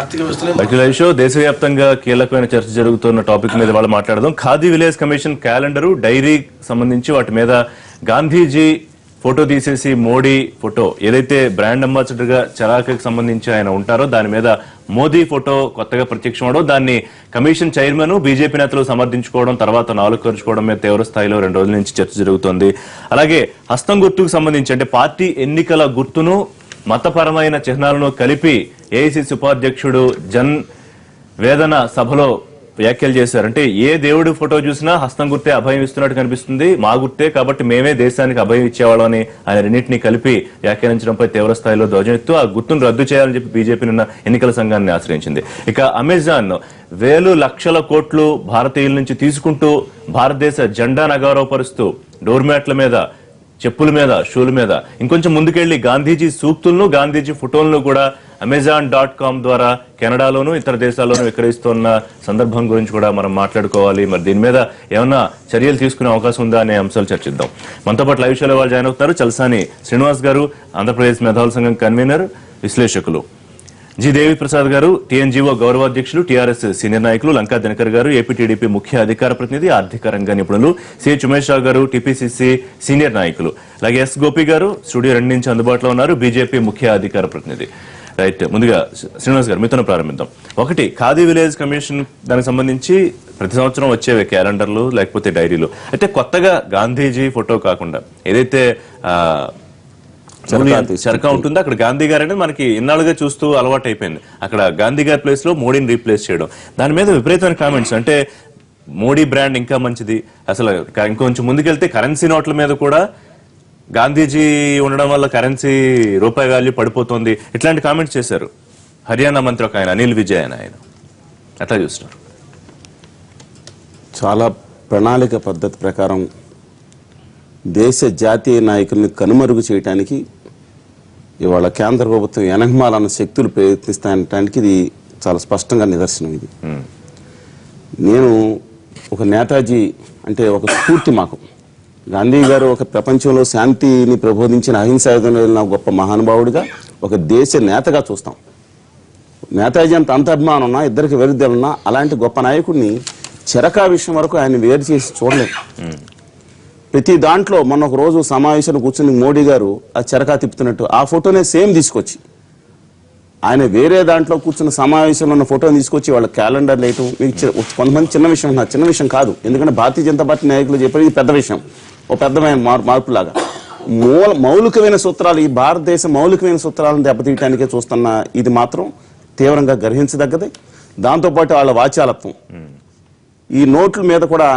ఆర్థిక వ్యవస్థలో దేశవ్యాప్తంగా కీలకమైన చర్చ జరుగుతున్న టాపిక్ మీద వాళ్ళు మాట్లాడదాం. Khadi village commission calendar, diary సంబంధించి వాటి మీద గాంధీజీ ఫోటో తీసేసి మోడీ ఫోటో ఏదైతే బ్రాండ్ అంబాసిడర్ గా చరాకకి సంబంధించి ఆయన ఉంటారో దాని మీద మోదీ ఫోటో కొత్తగా ప్రత్యక్షమవడం, దాన్ని కమిషన్ చైర్మన్ బీజేపీ నేతలు సమర్థించుకోవడం, తర్వాత నాలుకరుచుకోవడం మీద తీవ్ర స్థాయిలో 2 రోజుల నుంచి చర్చ జరుగుతోంది. అలాగే హస్తం గుర్తుకు సంబంధించి అంటే పార్టీ ఎన్నికల గుర్తును మతపరమైన చిహ్నాలను కలిపి ఏఐసిసి ఉపాధ్యక్షుడు జన్ వేదన సభలో వ్యాఖ్యలు చేశారు. అంటే ఏ దేవుడి ఫోటో చూసినా హస్తం గుర్తే అభయం ఇస్తున్నట్టు కనిపిస్తుంది, మా గుర్తే కాబట్టి మేమే దేశానికి అభయం ఇచ్చేవాళ్ళం అని ఆయన రెండింటినీ కలిపి వ్యాఖ్యానించడంపై తీవ్ర స్థాయిలో ధ్వజమెత్తు ఆ గుర్తును రద్దు చేయాలని చెప్పి బీజేపీ నిన్న ఎన్నికల సంఘాన్ని ఆశ్రయించింది. ఇక అమెజాన్ వేలు లక్షల కోట్లు భారతీయుల నుంచి తీసుకుంటూ భారతదేశ జెండా నగౌరవపరుస్తూ డోర్ మ్యాట్ల మీద, చెప్పుల మీద, షూల మీద ఇంకొంచెం ముందుకెళ్లి గాంధీజీ సూక్తులను, గాంధీజీ ఫోటోలను కూడా Amazon.com ద్వారా కెనడాలోను ఇతర దేశాల్లోనూ విక్రయిస్తున్న సందర్భం గురించి కూడా మనం మాట్లాడుకోవాలి. మరి దీని మీద ఏమన్నా చర్యలు తీసుకునే అవకాశం ఉందా అనే అంశాలు చర్చిద్దాం. మనతో పాటు లైవ్ షోలో వాళ్ళు జాయిన్ అవుతున్నారు. చలసాని శ్రీనివాస్ గారు, ఆంధ్రప్రదేశ్ మేధావుల సంఘం కన్వీనర్, విశ్లేషకులు. జి దేవి ప్రసాద్ గారు, టీఎన్జీఓ గౌరవాధ్యక్షులు, టీఆర్ఎస్ సీనియర్ నాయకులు. లంకా దినకర్ గారు, ఏపీటీడీపీ ముఖ్య అధికార ప్రతినిధి, ఆర్థిక రంగ నిపుణులు. సిహెచ్ ఉమేష్ రావు గారు, టీపీసీసీ సీనియర్ నాయకులు. అలాగే ఎస్ గోపి గారు స్టూడియో 2 నుంచి అందుబాటులో ఉన్నారు, బీజేపీ ముఖ్య అధికార ప్రతినిధి. రైట్, ముందుగా శ్రీనివాస్ గారు మీతో ప్రారంభిద్దాం. ఒకటి, ఖాదీ విలేజ్ కమిషన్ దానికి సంబంధించి ప్రతి సంవత్సరం వచ్చేవి క్యాలెండర్లు లేకపోతే డైరీలు. అయితే కొత్తగా గాంధీజీ ఫోటో కాకుండా ఏదైతే చరకా ఉంటుంది అక్కడ గాంధీ గారు అనేది మనకి ఇన్నాళ్ళుగా చూస్తూ అలవాటు అయిపోయింది. అక్కడ గాంధీ గారి ప్లేస్ లో మోడీని రీప్లేస్ చేయడం, దాని మీద విపరీతమైన కామెంట్స్. అంటే మోడీ బ్రాండ్ ఇంకా మంచిది, అసలు ఇంకొంచెం ముందుకెళ్తే కరెన్సీ నోట్ల మీద కూడా గాంధీజీ ఉండడం వల్ల కరెన్సీ రూపాయి వాల్యూ పడిపోతుంది, ఇట్లాంటి కామెంట్స్ చేశారు. హర్యానా మంత్రి ఒక ఆయన అనిల్ విజయ్ ఆయన ఎట్లా చూస్తున్నారు? చాలా ప్రణాళిక పద్ధతి ప్రకారం దేశ జాతీయ నాయకుల్ని కనుమరుగు చేయడానికి ఇవాళ కేంద్ర ప్రభుత్వం ఎనగమాలన్న శక్తులు ప్రయత్నిస్తాయనటానికి ఇది చాలా స్పష్టంగా నిదర్శనం. ఇది నేను ఒక నేతాజీ అంటే ఒక స్ఫూర్తి మాకు. గాంధీ గారు ఒక ప్రపంచంలో శాంతిని ప్రబోధించిన అహింసాయుధంలో వెళ్ళిన గొప్ప మహానుభావుడిగా, ఒక దేశ నేతగా చూస్తాం. నేతాజీ అంత అభిమానం ఉన్నా, ఇద్దరికి విరుద్ధాలున్నా, అలాంటి గొప్ప నాయకుడిని చరకా విషయం వరకు ఆయన వేరు చేసి చూడలేదు. ప్రతి దాంట్లో మొన్న ఒక రోజు సమావేశంలో కూర్చుని మోడీ గారు ఆ చరకా తిప్పుతున్నట్టు ఆ ఫోటోనే సేమ్ తీసుకొచ్చి ఆయన వేరే దాంట్లో కూర్చున్న సమావేశంలో ఉన్న ఫోటోని తీసుకొచ్చి వాళ్ళ క్యాలెండర్లు వేయటం, కొంతమంది చిన్న విషయం ఉన్నారు, చిన్న విషయం కాదు. ఎందుకంటే భారతీయ జనతా పార్టీ నాయకులు చెప్పేది ఇది పెద్ద విషయం, ఒక పెద్దమైన మార్పులాగా. మౌలికమైన సూత్రాలు, ఈ భారతదేశ మౌలికమైన సూత్రాలను దెబ్బతీయటానికే చూస్తున్న ఇది మాత్రం తీవ్రంగా గ్రహించదగ్గది. దాంతోపాటు వాళ్ళ వాచాలత్వం, ఈ నోట్ల మీద కూడా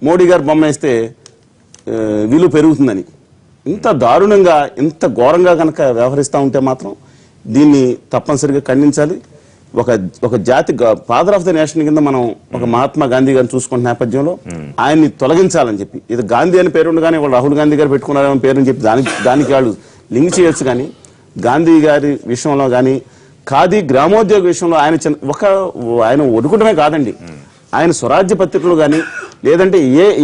మోడీ గారు బొమ్మ వేస్తే విలువ పెరుగుతుందని ఇంత దారుణంగా, ఇంత ఘోరంగా కనుక వ్యవహరిస్తూ ఉంటే మాత్రం దీన్ని తప్పనిసరిగా ఖండించాలి. ఒక జాతి ఫాదర్ ఆఫ్ ద నేషన్ కింద మనం ఒక మహాత్మా గాంధీ గారిని చూసుకున్న నేపథ్యంలో ఆయన్ని తొలగించాలని చెప్పి, ఇది గాంధీ అని పేరు ఉండగానే వాళ్ళు రాహుల్ గాంధీ గారు పెట్టుకున్నారని పేరుని చెప్పి దానికి వాళ్ళు లింక్ చేయొచ్చు. కానీ గాంధీ గారి విషయంలో కానీ, ఖాదీ గ్రామోద్యోగ విషయంలో ఆయన ఒడుకుంటమే కాదండి, ఆయన స్వరాజ్య పత్రికలు కానీ లేదంటే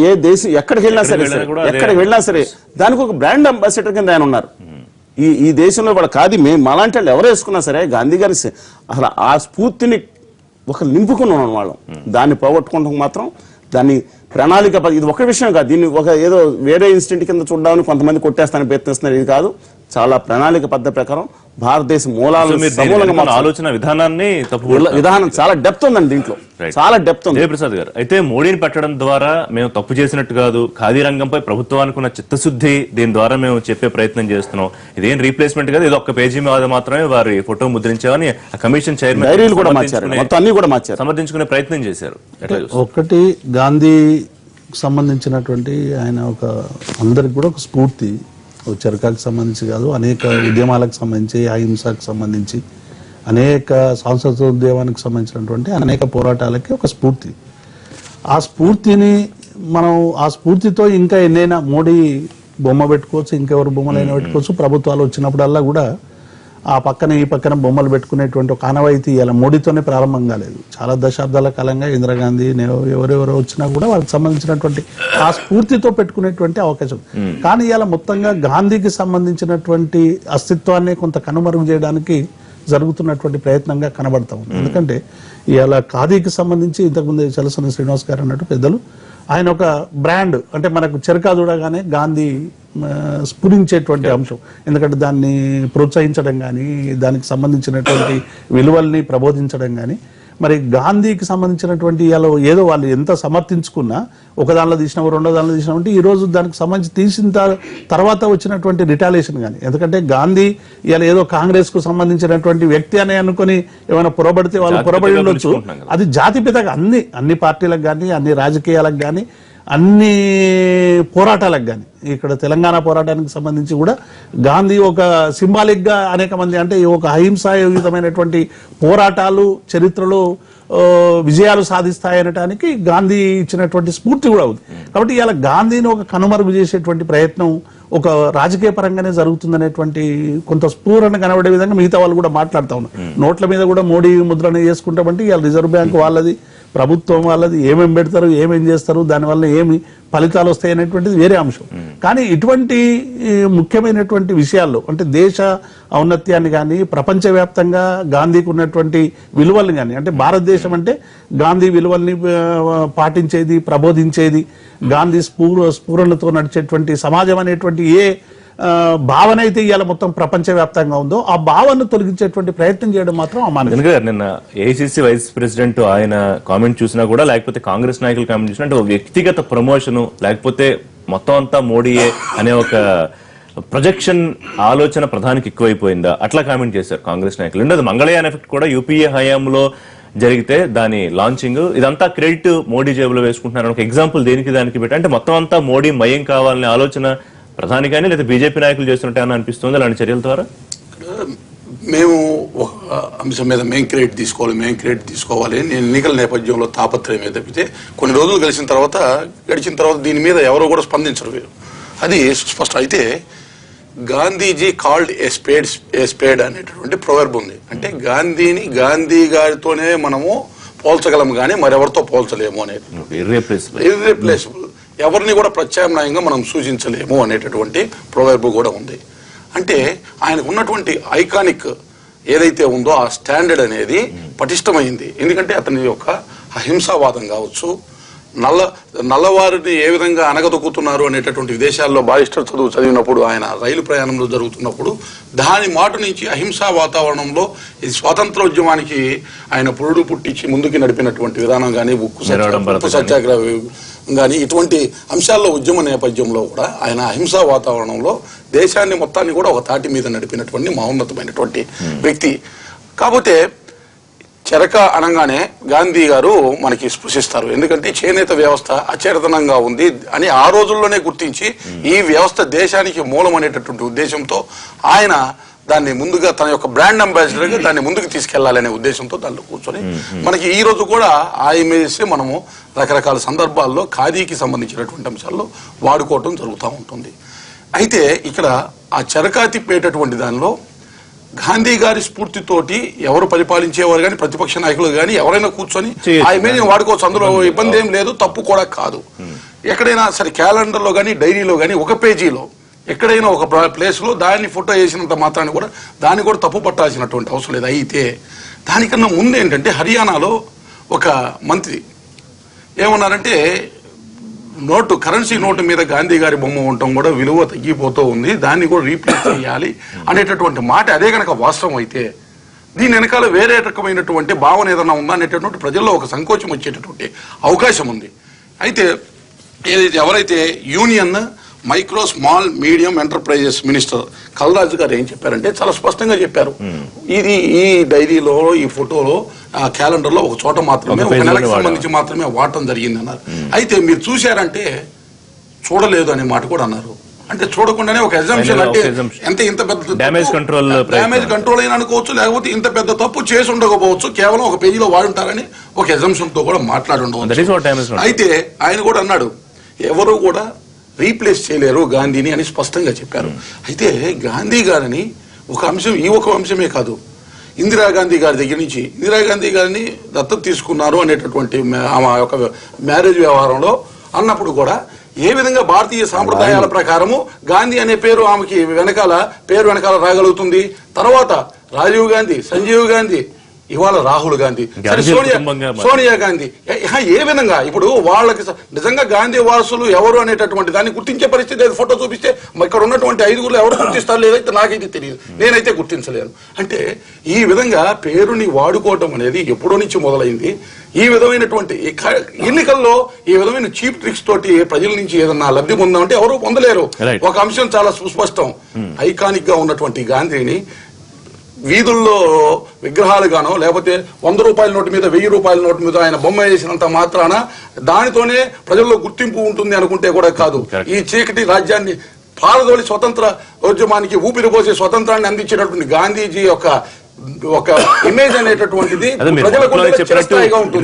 ఏ దేశం ఎక్కడికి వెళ్ళినా సరే దానికి ఒక బ్రాండ్ అంబాసిడర్ కింద ఆయన ఉన్నారు. ఈ దేశంలో కూడా ఖాదీ మాలాంటి వాళ్ళు ఎవరు వేసుకున్నా సరే గాంధీ గారి అసలు ఆ స్ఫూర్తిని ఒక నింపుకున్నాం వాళ్ళం. దాన్ని పోగొట్టుకుంటాం మాత్రం దాన్ని ప్రణాళిక, ఇది ఒక విషయం కాదు. దీన్ని ఒక ఏదో వేరే ఇన్సిడెంట్ కింద చూడడానికి కొంతమంది కొట్టేస్తానికి ప్రయత్నిస్తున్నారు. ఇది కాదు, చాలా ప్రణాళిక పద్ధతి ప్రకారం భారతదేశ ఆలోచన విధానం చాలా డెప్త్ ఉందండి దీంట్లో, చాలా డెప్త్ ఉంది. ప్రసాద్ గారు, అయితే మోడీని పెట్టడం ద్వారా మేము తప్పు చేసినట్టు కాదు, ఖాదీ రంగంపై ప్రభుత్వానికి ఉన్న చిత్తశుద్ధి దీని ద్వారా మేము చెప్పే ప్రయత్నం చేస్తున్నాం, ఇదేం రీప్లేస్మెంట్ కాదు, ఇది ఒక్క పేజీ మీద మాత్రమే వారి ఫోటో ముద్రించామని కమిషన్ చైర్మన్ కూడా మార్చారు, సమర్థించుకునే ప్రయత్నం చేశారు. ఒకటి, గాంధీ సంబంధించినటువంటి ఆయన ఒక అందరికి కూడా ఒక స్ఫూర్తి. చరకాకు సంబంధించి కాదు, అనేక ఉద్యమాలకు సంబంధించి, అహింసకు సంబంధించి, అనేక సాంస్కృతిక సంబంధించినటువంటి అనేక పోరాటాలకి ఒక స్ఫూర్తి. ఆ స్ఫూర్తిని మనం ఆ స్ఫూర్తితో ఇంకా ఎన్నైనా మోడీ బొమ్మ పెట్టుకోవచ్చు, ఇంకెవరు బొమ్మలైనా పెట్టుకోవచ్చు. ప్రభుత్వాలు వచ్చినప్పుడల్లా కూడా ఆ పక్కన ఈ పక్కన బొమ్మలు పెట్టుకునేటువంటి ఒక ఆనవాయితీ ఇలా మోడీతోనే ప్రారంభం కాలేదు. చాలా దశాబ్దాల కాలంగా ఇందిరాగాంధీ ఎవరెవరో వచ్చినా కూడా వాళ్ళకి సంబంధించినటువంటి ఆ స్ఫూర్తితో పెట్టుకునేటువంటి అవకాశం. కానీ ఇలా మొత్తంగా గాంధీకి సంబంధించినటువంటి అస్తిత్వాన్ని కొంత కనుమరుగు చేయడానికి జరుగుతున్నటువంటి ప్రయత్నంగా కనబడతా ఉంది. ఎందుకంటే ఇవాళ ఖాదీకి సంబంధించి ఇంతకుముందు చలసాని శ్రీనివాస్ గారు అన్నట్టు పెద్దలు, ఆయన ఒక బ్రాండ్, అంటే మనకు చెరకా చూడగానే గాంధీ స్ఫురించేటువంటి అంశం. ఎందుకంటే దాన్ని ప్రోత్సహించడం కానీ, దానికి సంబంధించినటువంటి విలువల్ని ప్రబోధించడం కానీ, మరి గాంధీకి సంబంధించినటువంటి ఏదో వాళ్ళు ఎంత సమర్థించుకున్నా, ఒక దానిలో తీసినాము, రెండో దానిలో తీసినామంటే ఈ రోజు దానికి సంబంధించి తీసిన తర్వాత వచ్చినటువంటి రిటాలియేషన్ కానీ, ఎందుకంటే గాంధీ ఇవాళ ఏదో కాంగ్రెస్ కు సంబంధించినటువంటి వ్యక్తి అని అనుకుని ఏమైనా పొరబడితే వాళ్ళు పొరబడి ఉండొచ్చు. అది జాతిపితగా అన్ని పార్టీలకు కానీ, అన్ని రాజకీయాలకు కానీ, అన్ని పోరాటాలకు కానీ, ఇక్కడ తెలంగాణ పోరాటానికి సంబంధించి కూడా గాంధీ ఒక సింబాలిక్ గా అనేక మంది, అంటే ఒక అహింసాయుతమైనటువంటి పోరాటాలు చరిత్రలో విజయాలు సాధిస్తాయనటానికి గాంధీ ఇచ్చినటువంటి స్ఫూర్తి కూడా ఉంది. కాబట్టి ఇలా గాంధీని ఒక కనుమరుగు చేసేటువంటి ప్రయత్నం ఒక రాజకీయ పరంగానే జరుగుతుందనేటువంటి కొంత స్ఫూరణ కనబడే విధంగా మిగతా వాళ్ళు కూడా మాట్లాడుతూ ఉన్నారు. నోట్ల మీద కూడా మోడీ ముద్రణ చేసుకుంటామంటే ఇవాళ రిజర్వ్ బ్యాంక్ వాళ్ళది, ప్రభుత్వం వాళ్ళది, ఏమేమి పెడతారు, ఏమేం చేస్తారు, దానివల్ల ఏమి ఫలితాలు వస్తాయి అనేటువంటిది వేరే అంశం. కానీ ఇటువంటి ముఖ్యమైనటువంటి విషయాల్లో, అంటే దేశ ఔన్నత్యాన్ని కానీ, ప్రపంచవ్యాప్తంగా గాంధీకి ఉన్నటువంటి విలువల్ని కానీ, అంటే భారతదేశం అంటే గాంధీ విలువల్ని పాటించేది, ప్రబోధించేది, గాంధీ స్ఫూరణతో నడిచేటువంటి సమాజం అనేటువంటి ఏ భావన అయితే ఇవాళ మొత్తం ప్రపంచవ్యాప్తంగా ఉందో ఆ భావనను తొలగించేటువంటి ప్రయత్నం చేయడం మాత్రం అమానుషం. నిన్న ఏఐసిసి వైస్ ప్రెసిడెంట్ ఆయన కామెంట్ చూసినా కూడా, లేకపోతే కాంగ్రెస్ నాయకులు కామెంట్ చూసినా, అంటే వ్యక్తిగత ప్రమోషన్ లేకపోతే మొత్తం అంతా మోడీయే అనే ఒక ప్రొజెక్షన్ ఆలోచన ప్రధానికి ఎక్కువైపోయిందా, అట్లా కామెంట్ చేశారు కాంగ్రెస్ నాయకులు. రెండోది మంగళయాన్ ఎఫెక్ట్ కూడా యూపీఏ హయాంలో జరిగితే దాని లాంచింగ్ ఇదంతా క్రెడిట్ మోడీ జేబులో వేసుకుంటున్నారు. ఒక ఎగ్జాంపుల్ దేనికి దానికి పెట్టి, అంటే మొత్తం అంతా మోడీ మయం కావాలనే ఆలోచన ప్రధాని కానీ లేదా బీజేపీ నాయకులు చేస్తుంటాయని అనిపిస్తుంది అలాంటి చర్యల ద్వారా. మేము ఒక అంశం మీద మేము క్రెడిట్ తీసుకోవాలి నేను ఎన్నికల నేపథ్యంలో తాపత్రయమే తప్పితే కొన్ని రోజులు గడిచిన తర్వాత దీని మీద ఎవరో కూడా స్పందించరు. అది స్పష్టం. అయితే గాంధీజీ కాల్డ్ ఏ స్పేడ్ అనేటటువంటి ప్రొవర్బ్ ఉంది. అంటే గాంధీ గారితోనే మనము పోల్చగలం కానీ మరెవరితో పోల్చలేము అనేది. ఇర్రిప్లేసబుల్, ఎవరిని కూడా ప్రత్యామ్నాయంగా మనం సూచించలేము అనేటటువంటి ప్రొవర్బ్ కూడా ఉంది. అంటే ఆయనకు ఉన్నటువంటి ఐకానిక్ ఏదైతే ఉందో ఆ స్టాండర్డ్ అనేది పటిష్టమైంది. ఎందుకంటే అతని యొక్క అహింసావాదం కావచ్చు, నల్లవారిని ఏ విధంగా అనగదొక్కుతున్నారు అనేటటువంటి విదేశాల్లో బారిస్టర్ చదువు చదివినప్పుడు, ఆయన రైలు ప్రయాణంలో జరుగుతున్నప్పుడు దాని మాట నుంచి అహింసా వాతావరణంలో ఇది స్వాతంత్రోద్యమానికి ఆయన పురుడు పుట్టించి ముందుకు నడిపినటువంటి విధానం కానీ, ఉప్పు సత్యాగ్రహ కానీ, ఇటువంటి అంశాల్లో ఉద్యమ నేపథ్యంలో కూడా ఆయన అహింసా వాతావరణంలో దేశాన్ని మొత్తాన్ని కూడా ఒక తాటి మీద నడిపినటువంటి మహోన్నతమైనటువంటి వ్యక్తి. కాకపోతే చెరక అనగానే గాంధీ గారు మనకి స్పృశిస్తారు. ఎందుకంటే చేనేత వ్యవస్థ అచేతనంగా ఉంది అని ఆ రోజుల్లోనే గుర్తించి ఈ వ్యవస్థ దేశానికి మూలం అనేటటువంటి ఉద్దేశంతో ఆయన దాన్ని ముందుగా తన యొక్క బ్రాండ్ అంబాసిడర్గా దాన్ని ముందుకు తీసుకెళ్లాలనే ఉద్దేశంతో దాంట్లో కూర్చొని మనకి ఈ రోజు కూడా ఆ ఇమేజెస్ మనము రకరకాల సందర్భాల్లో ఖాదీకి సంబంధించినటువంటి అంశాల్లో వాడుకోవటం జరుగుతూ ఉంటుంది. అయితే ఇక్కడ ఆ చెరకా తిప్పేటటువంటి దానిలో గాంధీ గారి స్ఫూర్తితోటి ఎవరు పరిపాలించేవారు కానీ, ప్రతిపక్ష నాయకులు కానీ ఎవరైనా కూర్చొని ఆ ఇమేజ్ వాడుకోవచ్చు. అందులో ఇబ్బంది ఏం లేదు, తప్పు కూడా కాదు. ఎక్కడైనా సరే క్యాలెండర్లో కానీ, డైరీలో కానీ, ఒక పేజీలో ఎక్కడైనా ఒక ప్లేస్లో దాన్ని ఫోటో వేసినంత మాత్రాన్ని కూడా దాన్ని కూడా తప్పు పట్టాల్సినటువంటి అవసరం లేదు. అయితే దానికన్నా ముందు ఏంటంటే హర్యానాలో ఒక మంత్రి ఏమన్నారంటే కరెన్సీ నోటు మీద గాంధీ గారి బొమ్మ ఉండటం కూడా విలువ తగ్గిపోతూ ఉంది, దాన్ని కూడా రీప్లేస్ చేయాలి అనేటటువంటి మాట అదే కనుక వాస్తవం అయితే దీని వెనకాల వేరే రకమైనటువంటి భావన ఏదైనా ఉందా అనేటటువంటి ప్రజల్లో ఒక సంకోచం వచ్చేటటువంటి అవకాశం ఉంది. అయితే ఎవరైతే union micro small medium enterprises minister Kalraj garu ఏం చెప్పారంటే చాలా స్పష్టంగా చెప్పారు, ఈ డైరీలో, ఈ ఫోటోలో, ఆ క్యాలెండర్లో ఒక చోట మాత్రమే, ఒక నెలకు సంబంధించి మాత్రమే వాడటం జరిగింది అన్నారు. అయితే మీరు చూశారంటే చూడలేదు అనే మాట కూడా అన్నారు. అంటే చూడకుండానే ఒక ఎగ్జామ్షన్, అంటే ఇంత పెద్ద డ్యామేజ్ కంట్రోల్ అయినా అనుకోవచ్చు, లేకపోతే ఇంత పెద్ద తప్పు చేసి ఉండకపోవచ్చు, కేవలం ఒక పేజీలో వాడుంటారని ఒక ఎగ్జామ్షన్ తో కూడా మాట్లాడి ఉండవచ్చు. అయితే ఆయన కూడా అన్నాడు ఎవరు కూడా రీప్లేస్ చేయలేరు గాంధీని అని స్పష్టంగా చెప్పారు. అయితే గాంధీ గారిని ఒక అంశమే కాదు, ఇందిరాగాంధీ గారి దగ్గర నుంచి ఇందిరాగాంధీ గారిని దత్తత తీసుకున్నారు అనేటటువంటి ఆమె యొక్క మ్యారేజ్ వ్యవహారంలో అన్నప్పుడు కూడా ఏ విధంగా భారతీయ సాంప్రదాయాల ప్రకారము గాంధీ అనే పేరు ఆమెకి పేరు వెనకాల రాగలుగుతుంది? తర్వాత రాజీవ్ గాంధీ, సంజీవ్ గాంధీ, ఇవాళ రాహుల్ గాంధీ, సోనియా గాంధీ, ఏ విధంగా ఇప్పుడు వాళ్ళకి నిజంగా గాంధీ వారసులు ఎవరు అనేటటువంటి దాన్ని గుర్తించే పరిస్థితి లేదు. ఫోటో చూపిస్తే ఇక్కడ ఉన్నటువంటి 5గురు ఎవరు గుర్తిస్తారు లేదైతే నాకైతే తెలియదు, నేనైతే గుర్తించలేను. అంటే ఈ విధంగా పేరుని వాడుకోవటం అనేది ఎప్పుడో నుంచి మొదలైంది. ఈ విధమైనటువంటి ఎన్నికల్లో ఈ విధమైన చీప్ ట్రిక్స్ తోటి ప్రజల నుంచి ఏదన్నా లబ్ధి పొందామంటే ఎవరు పొందలేరు. ఒక అంశం చాలా సుస్పష్టం, ఐకానిక్ గా ఉన్నటువంటి గాంధీని వీధుల్లో విగ్రహాలుగానో లేకపోతే 100 రూపాయల నోటు మీద 1000 రూపాయల నోటు మీద ఆయన బొమ్మ వేసినంత మాత్రాన దానితోనే ప్రజల్లో గుర్తింపు ఉంటుంది అనుకుంటే కూడా కాదు. ఈ చీకటి రాజ్యాన్ని పారదోలి స్వతంత్ర ఉద్యమానికి ఊపిరి పోసే స్వతంత్రాన్ని అందించేటటువంటి గాంధీజీ ఒక ఇమేజ్ అనేటటువంటిది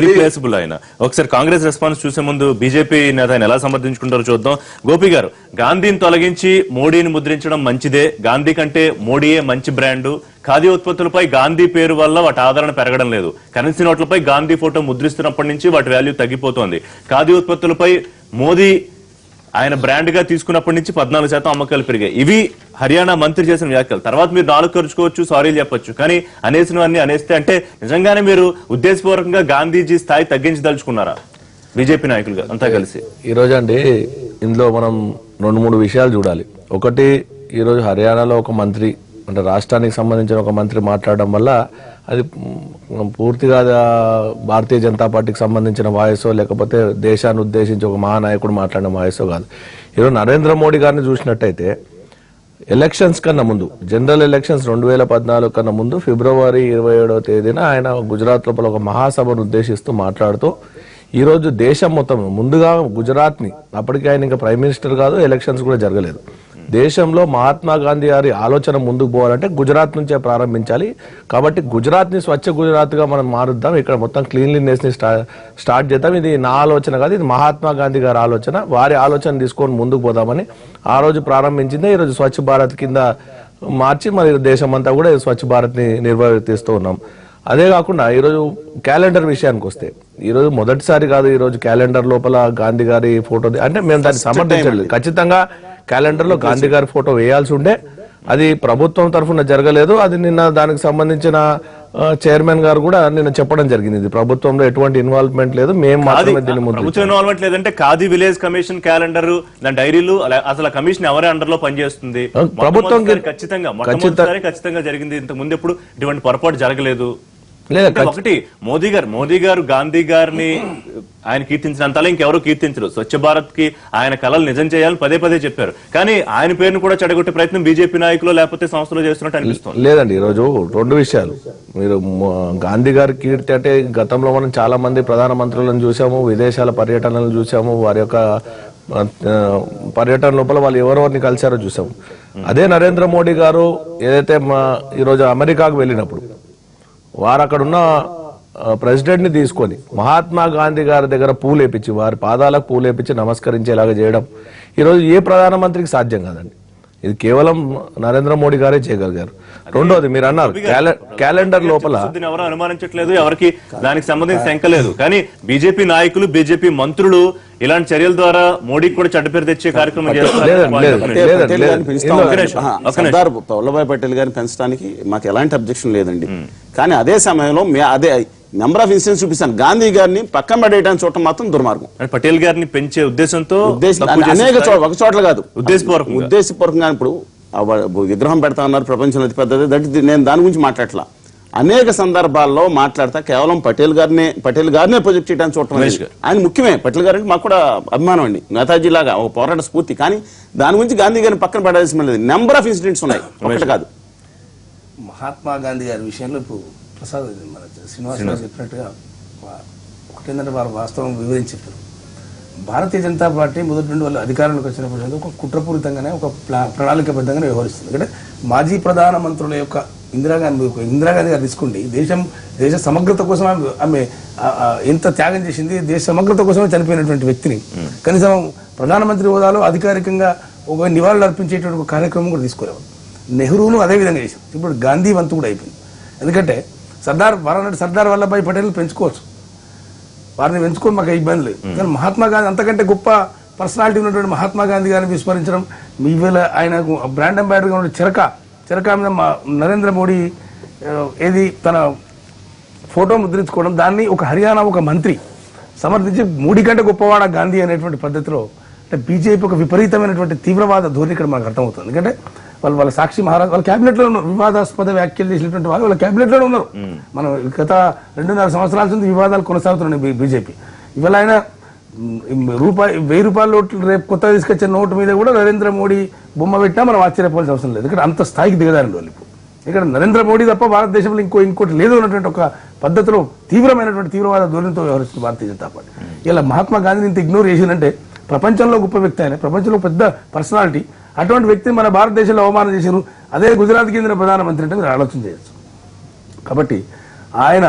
రీప్లేసబుల్. ఆయన ఒకసారి కాంగ్రెస్ రెస్పాన్స్ చూసే ముందు బీజేపీ నేత ఆయన ఎలా సమర్థించుకుంటారో చూద్దాం. గోపి గారు, గాంధీని తొలగించి మోడీని ముద్రించడం మంచిదే, గాంధీ కంటే మోడీయే మంచి బ్రాండు, ఖాదీ ఉత్పత్తులపై గాంధీ పేరు వల్ల వాటి ఆదరణ పెరగడం లేదు, కరెన్సీ నోట్లపై గాంధీ ఫోటో ముద్రిస్తున్నప్పటి నుంచి వాటి వాల్యూ తగ్గిపోతోంది, ఖాదీ ఉత్పత్తులపై మోదీ ఆయన బ్రాండ్ గా తీసుకున్నప్పటి నుంచి 14% అమ్మకాలు పెరిగాయి. ఇవి హర్యానా మంత్రి చేసిన వ్యాఖ్యలు. తర్వాత మీరు 4 ఖర్చుకోవచ్చు, సారీలు చెప్పొచ్చు, కానీ అనేసినవన్నీ అనేస్తే అంటే నిజంగానే మీరు ఉద్దేశపూర్వకంగా గాంధీజీ స్థాయి తగ్గించదలుచుకున్నారా బీజేపీ నాయకులుగా అంతా కలిసి? ఈ రోజు అండి ఇందులో మనం 2-3 విషయాలు చూడాలి. ఒకటి, ఈరోజు హర్యానాలో ఒక మంత్రి అంటే రాష్ట్రానికి సంబంధించిన ఒక మంత్రి మాట్లాడడం వల్ల అది పూర్తిగా భారతీయ జనతా పార్టీకి సంబంధించిన వాయిసో లేకపోతే దేశాన్ని ఉద్దేశించి ఒక మహానాయకుడు మాట్లాడిన వాయిసో కాదు. ఈరోజు నరేంద్ర మోడీ గారిని చూసినట్టయితే ఎలక్షన్స్ కన్నా ముందు, జనరల్ ఎలక్షన్స్ 2014 కన్నా ముందు ఫిబ్రవరి 27వ తేదీన ఆయన గుజరాత్ లోపల ఒక మహాసభను ఉద్దేశిస్తూ మాట్లాడుతూ ఈరోజు దేశం మొత్తం ముందుగా గుజరాత్ని, అప్పటికి ఆయన ఇంకా ప్రైమ్ మినిస్టర్ కాదు, ఎలక్షన్స్ కూడా జరగలేదు, దేశంలో మహాత్మా గాంధీ గారి ఆలోచన ముందుకు పోవాలంటే గుజరాత్ నుంచే ప్రారంభించాలి. కాబట్టి గుజరాత్ ని స్వచ్ఛ గుజరాత్ గా మనం మారుద్దాం, ఇక్కడ మొత్తం క్లీన్లీనెస్ ని స్టార్ట్ చేద్దాం. ఇది నా ఆలోచన కాదు, ఇది మహాత్మా గాంధీ గారి ఆలోచన, వారి ఆలోచన తీసుకొని ముందుకు పోదామని ఆ రోజు ప్రారంభించిందే ఈరోజు స్వచ్ఛ భారత్ కింద మార్చి మరి దేశం అంతా కూడా స్వచ్ఛ భారత్ ని నిర్వర్తిస్తూ ఉన్నాం. అదే కాకుండా ఈరోజు క్యాలెండర్ విషయానికి వస్తే, ఈరోజు మొదటిసారి కాదు ఈరోజు క్యాలెండర్ లోపల గాంధీ గారి ఫోటో, అంటే మేము దాన్ని సమర్థించలేదు. ఖచ్చితంగా క్యాలెండర్ లో గాంధీ గారి ఫోటో వేయాల్సి ఉండే, అది ప్రభుత్వం తరఫున జరగలేదు. అది నిన్న దానికి సంబంధించిన చైర్మన్ గారు కూడా నిన్న చెప్పడం జరిగింది, ఇది ప్రభుత్వంలో ఎటువంటి ఇన్వాల్వ్మెంట్ లేదు, మేము మాత్రమే దీన్ని ప్రభుత్వం ఇన్వాల్వ్మెంట్ లేదంటే ఖాదీ విలేజ్ కమిషన్ క్యాలెండర్ దాని డైరీలు అసలు కమిషన్ ఎవరి అండర్ లో పనిచేస్తుంది? ప్రభుత్వం ఖచ్చితంగా జరిగింది, ఇంతకు ముందు ఎప్పుడు ఇటువంటి పొరపాటు జరగలేదు. ఒకటి, మోదీ గారు గాంధీ గారిని ఆయన కీర్తించినంతలా ఇంకెవరూ కీర్తించరు. స్వచ్ఛ భారత్ కి ఆయన కళలు నిజం చేయాలని పదే చెప్పారు, కానీ ఆయన పేరును కూడా చెడగొట్టే ప్రయత్నం బీజేపీ నాయకులు లేకపోతే సంస్థలు చేస్తున్నట్టు అనిపిస్తుంది. లేదండి, ఈరోజు 2 విషయాలు. మీరు గాంధీ గారి కీర్తి అంటే గతంలో మనం చాలా మంది ప్రధానమంత్రులను చూసాము, విదేశాల పర్యటనలు చూసాము, వారి యొక్క పర్యటన లోపల వాళ్ళు ఎవరెవరిని కలిశారో చూసాము. అదే నరేంద్ర మోడీ గారు ఏదైతే ఈరోజు అమెరికాకు వెళ్ళినప్పుడు వారు అక్కడున్న ప్రెసిడెంట్ ని తీసుకొని మహాత్మా గాంధీ గారి దగ్గర పూలేపించి, వారి పాదాలకు పూలేపించి నమస్కరించేలాగా చేయడం ఈరోజు ఏ ప్రధానమంత్రికి సాధ్యం కాదండి. ఇది కేవలం నరేంద్ర మోడీ గారే చేయగలిగారు. రెండోది, మీరు అన్నారు క్యాలెండర్ లోపల ఎవరు అనుమానించట్లేదు, ఎవరికి దానికి సంబంధించి శంక లేదు, కానీ బీజేపీ నాయకులు బీజేపీ మంత్రులు ఇలాంటి చర్యల ద్వారా మోడీకి కూడా చెడ్డ పేరు తెచ్చే కార్యక్రమం సర్దార్ వల్లభాయ్ పటేల్ గారిని పెంచడానికి మాకు ఎలాంటి అబ్జెక్షన్ లేదండి. కానీ అదే సమయంలో అదే నెంబర్ ఆఫ్ ఇన్సిడెంట్స్ చూపిస్తాను, గాంధీ గారిని పక్కన పడేయడానికి చూడటం మాత్రం దుర్మార్గం. పటేల్ గారిని పెంచే ఉద్దేశంతో అనేక ఒక చోట్ల కాదు, ఉద్దేశపూర్వకంగా. ఇప్పుడు విగ్రహం పెడతా ఉన్నారు, ప్రపంచంలో అతి పెద్దది, నేను దాని గురించి మాట్లాడలా. అనేక సందర్భాల్లో మాట్లాడతా కేవలం పటేల్ గారినే ప్రొజెక్ట్ చేయడానికి చూడటం ఆయన ముఖ్యమే. పటేల్ గారికి మాకు కూడా అభిమానం అండి, నేతాజీ లాగా ఒక పోరాట స్ఫూర్తి. కానీ దాని గురించి గాంధీ గారిని పక్కన పడాల్సిన లేదు. నెంబర్ ఆఫ్ ఇన్సిడెంట్స్ ఉన్నాయి, ఒకటి కాదు. మహాత్మా గాంధీ గారి విషయంలో ఇప్పుడు ప్రసాద్ మన శ్రీనివాసరావు చెప్పినట్టుగా ఒకటేందంటే వారు వాస్తవం వివరించి చెప్పారు. భారతీయ జనతా పార్టీ మొదటి నుండి వాళ్ళు అధికారంలోకి వచ్చినప్పుడు ఒక కుట్రపూరితంగానే ఒక ప్రణాళికబద్ధంగానే వ్యవహరిస్తుంది. ఎందుకంటే మాజీ ప్రధానమంత్రుల యొక్క ఇందిరాగాంధీ గారు తీసుకోండి, దేశ సమగ్రత కోసం ఆమె ఎంత త్యాగం చేసింది, దేశ సమగ్రత కోసమే చనిపోయినటువంటి వ్యక్తిని కనీసం ప్రధానమంత్రి హోదాలో అధికారికంగా ఒక నివాళులు అర్పించేటువంటి ఒక కార్యక్రమం కూడా తీసుకోలేవు. నెహ్రూను అదే విధంగా చేశారు. ఇప్పుడు గాంధీ వంతు కూడా అయిపోయింది. ఎందుకంటే సర్దార్ వల్లభాయ్ పటేల్ పెంచుకోవచ్చు, వారిని పెంచుకొని మాకు ఇబ్బంది లేదు. కానీ మహాత్మా గాంధీ అంతకంటే గొప్ప పర్సనాలిటీ ఉన్నటువంటి మహాత్మా గాంధీ గారిని విస్మరించడం, ఇవాళ ఆయనకు బ్రాండ్ అంబాసిడర్గా ఉన్న చిరక మీద నరేంద్ర మోడీ ఏది తన ఫోటో ముద్రించుకోవడం, దాన్ని ఒక హర్యానా ఒక మంత్రి సమర్థించి మోడీ కంటే గొప్పవాడ గాంధీ అనేటువంటి పద్ధతిలో అంటే బీజేపీ ఒక విపరీతమైనటువంటి తీవ్రవాద ధోరణి ఇక్కడ మనకు అర్థమవుతుంది. ఎందుకంటే వాళ్ళ సాక్షి మహారాజ్ వాళ్ళ క్యాబినెట్ లో ఉన్నారు, వివాదాస్పద వ్యాఖ్యలు చేసినటువంటి వాళ్ళు వాళ్ళ క్యాబినెట్ లో ఉన్నారు. మనం గత 2.5 సంవత్సరాల నుంచి వివాదాలు కొనసాగుతున్నాయి బీజేపీ. ఇవాళ ఆయన ₹1000 నోట్లు రేపు కొత్తగా తీసుకొచ్చే నోటు మీద కూడా నరేంద్ర మోడీ బొమ్మ పెట్టినా మనం ఆశ్చర్యపోవాల్సిన అవసరం లేదు. ఇక్కడ అంత స్థాయికి దిగదారండి వాళ్ళు. ఇప్పుడు ఇక్కడ నరేంద్ర మోడీ తప్ప భారతదేశంలో ఇంకోటి లేదు అన్నటువంటి ఒక పద్ధతిలో తీవ్రవాద ధోరణితో వ్యవహరిస్తుంది భారతీయ జనతా పార్టీ. ఇలా మహాత్మా గాంధీని ఇంత ఇగ్నోర్ చేసిందంటే ప్రపంచంలో గొప్ప వ్యక్తి ఆయన, ప్రపంచంలో పెద్ద పర్సనాలిటీ, అటువంటి వ్యక్తిని మన భారతదేశంలో అవమానం చేశారు. అదే గుజరాత్కి చెందిన ప్రధానమంత్రి అంటే మీరు ఆలోచన చేయొచ్చు. కాబట్టి ఆయన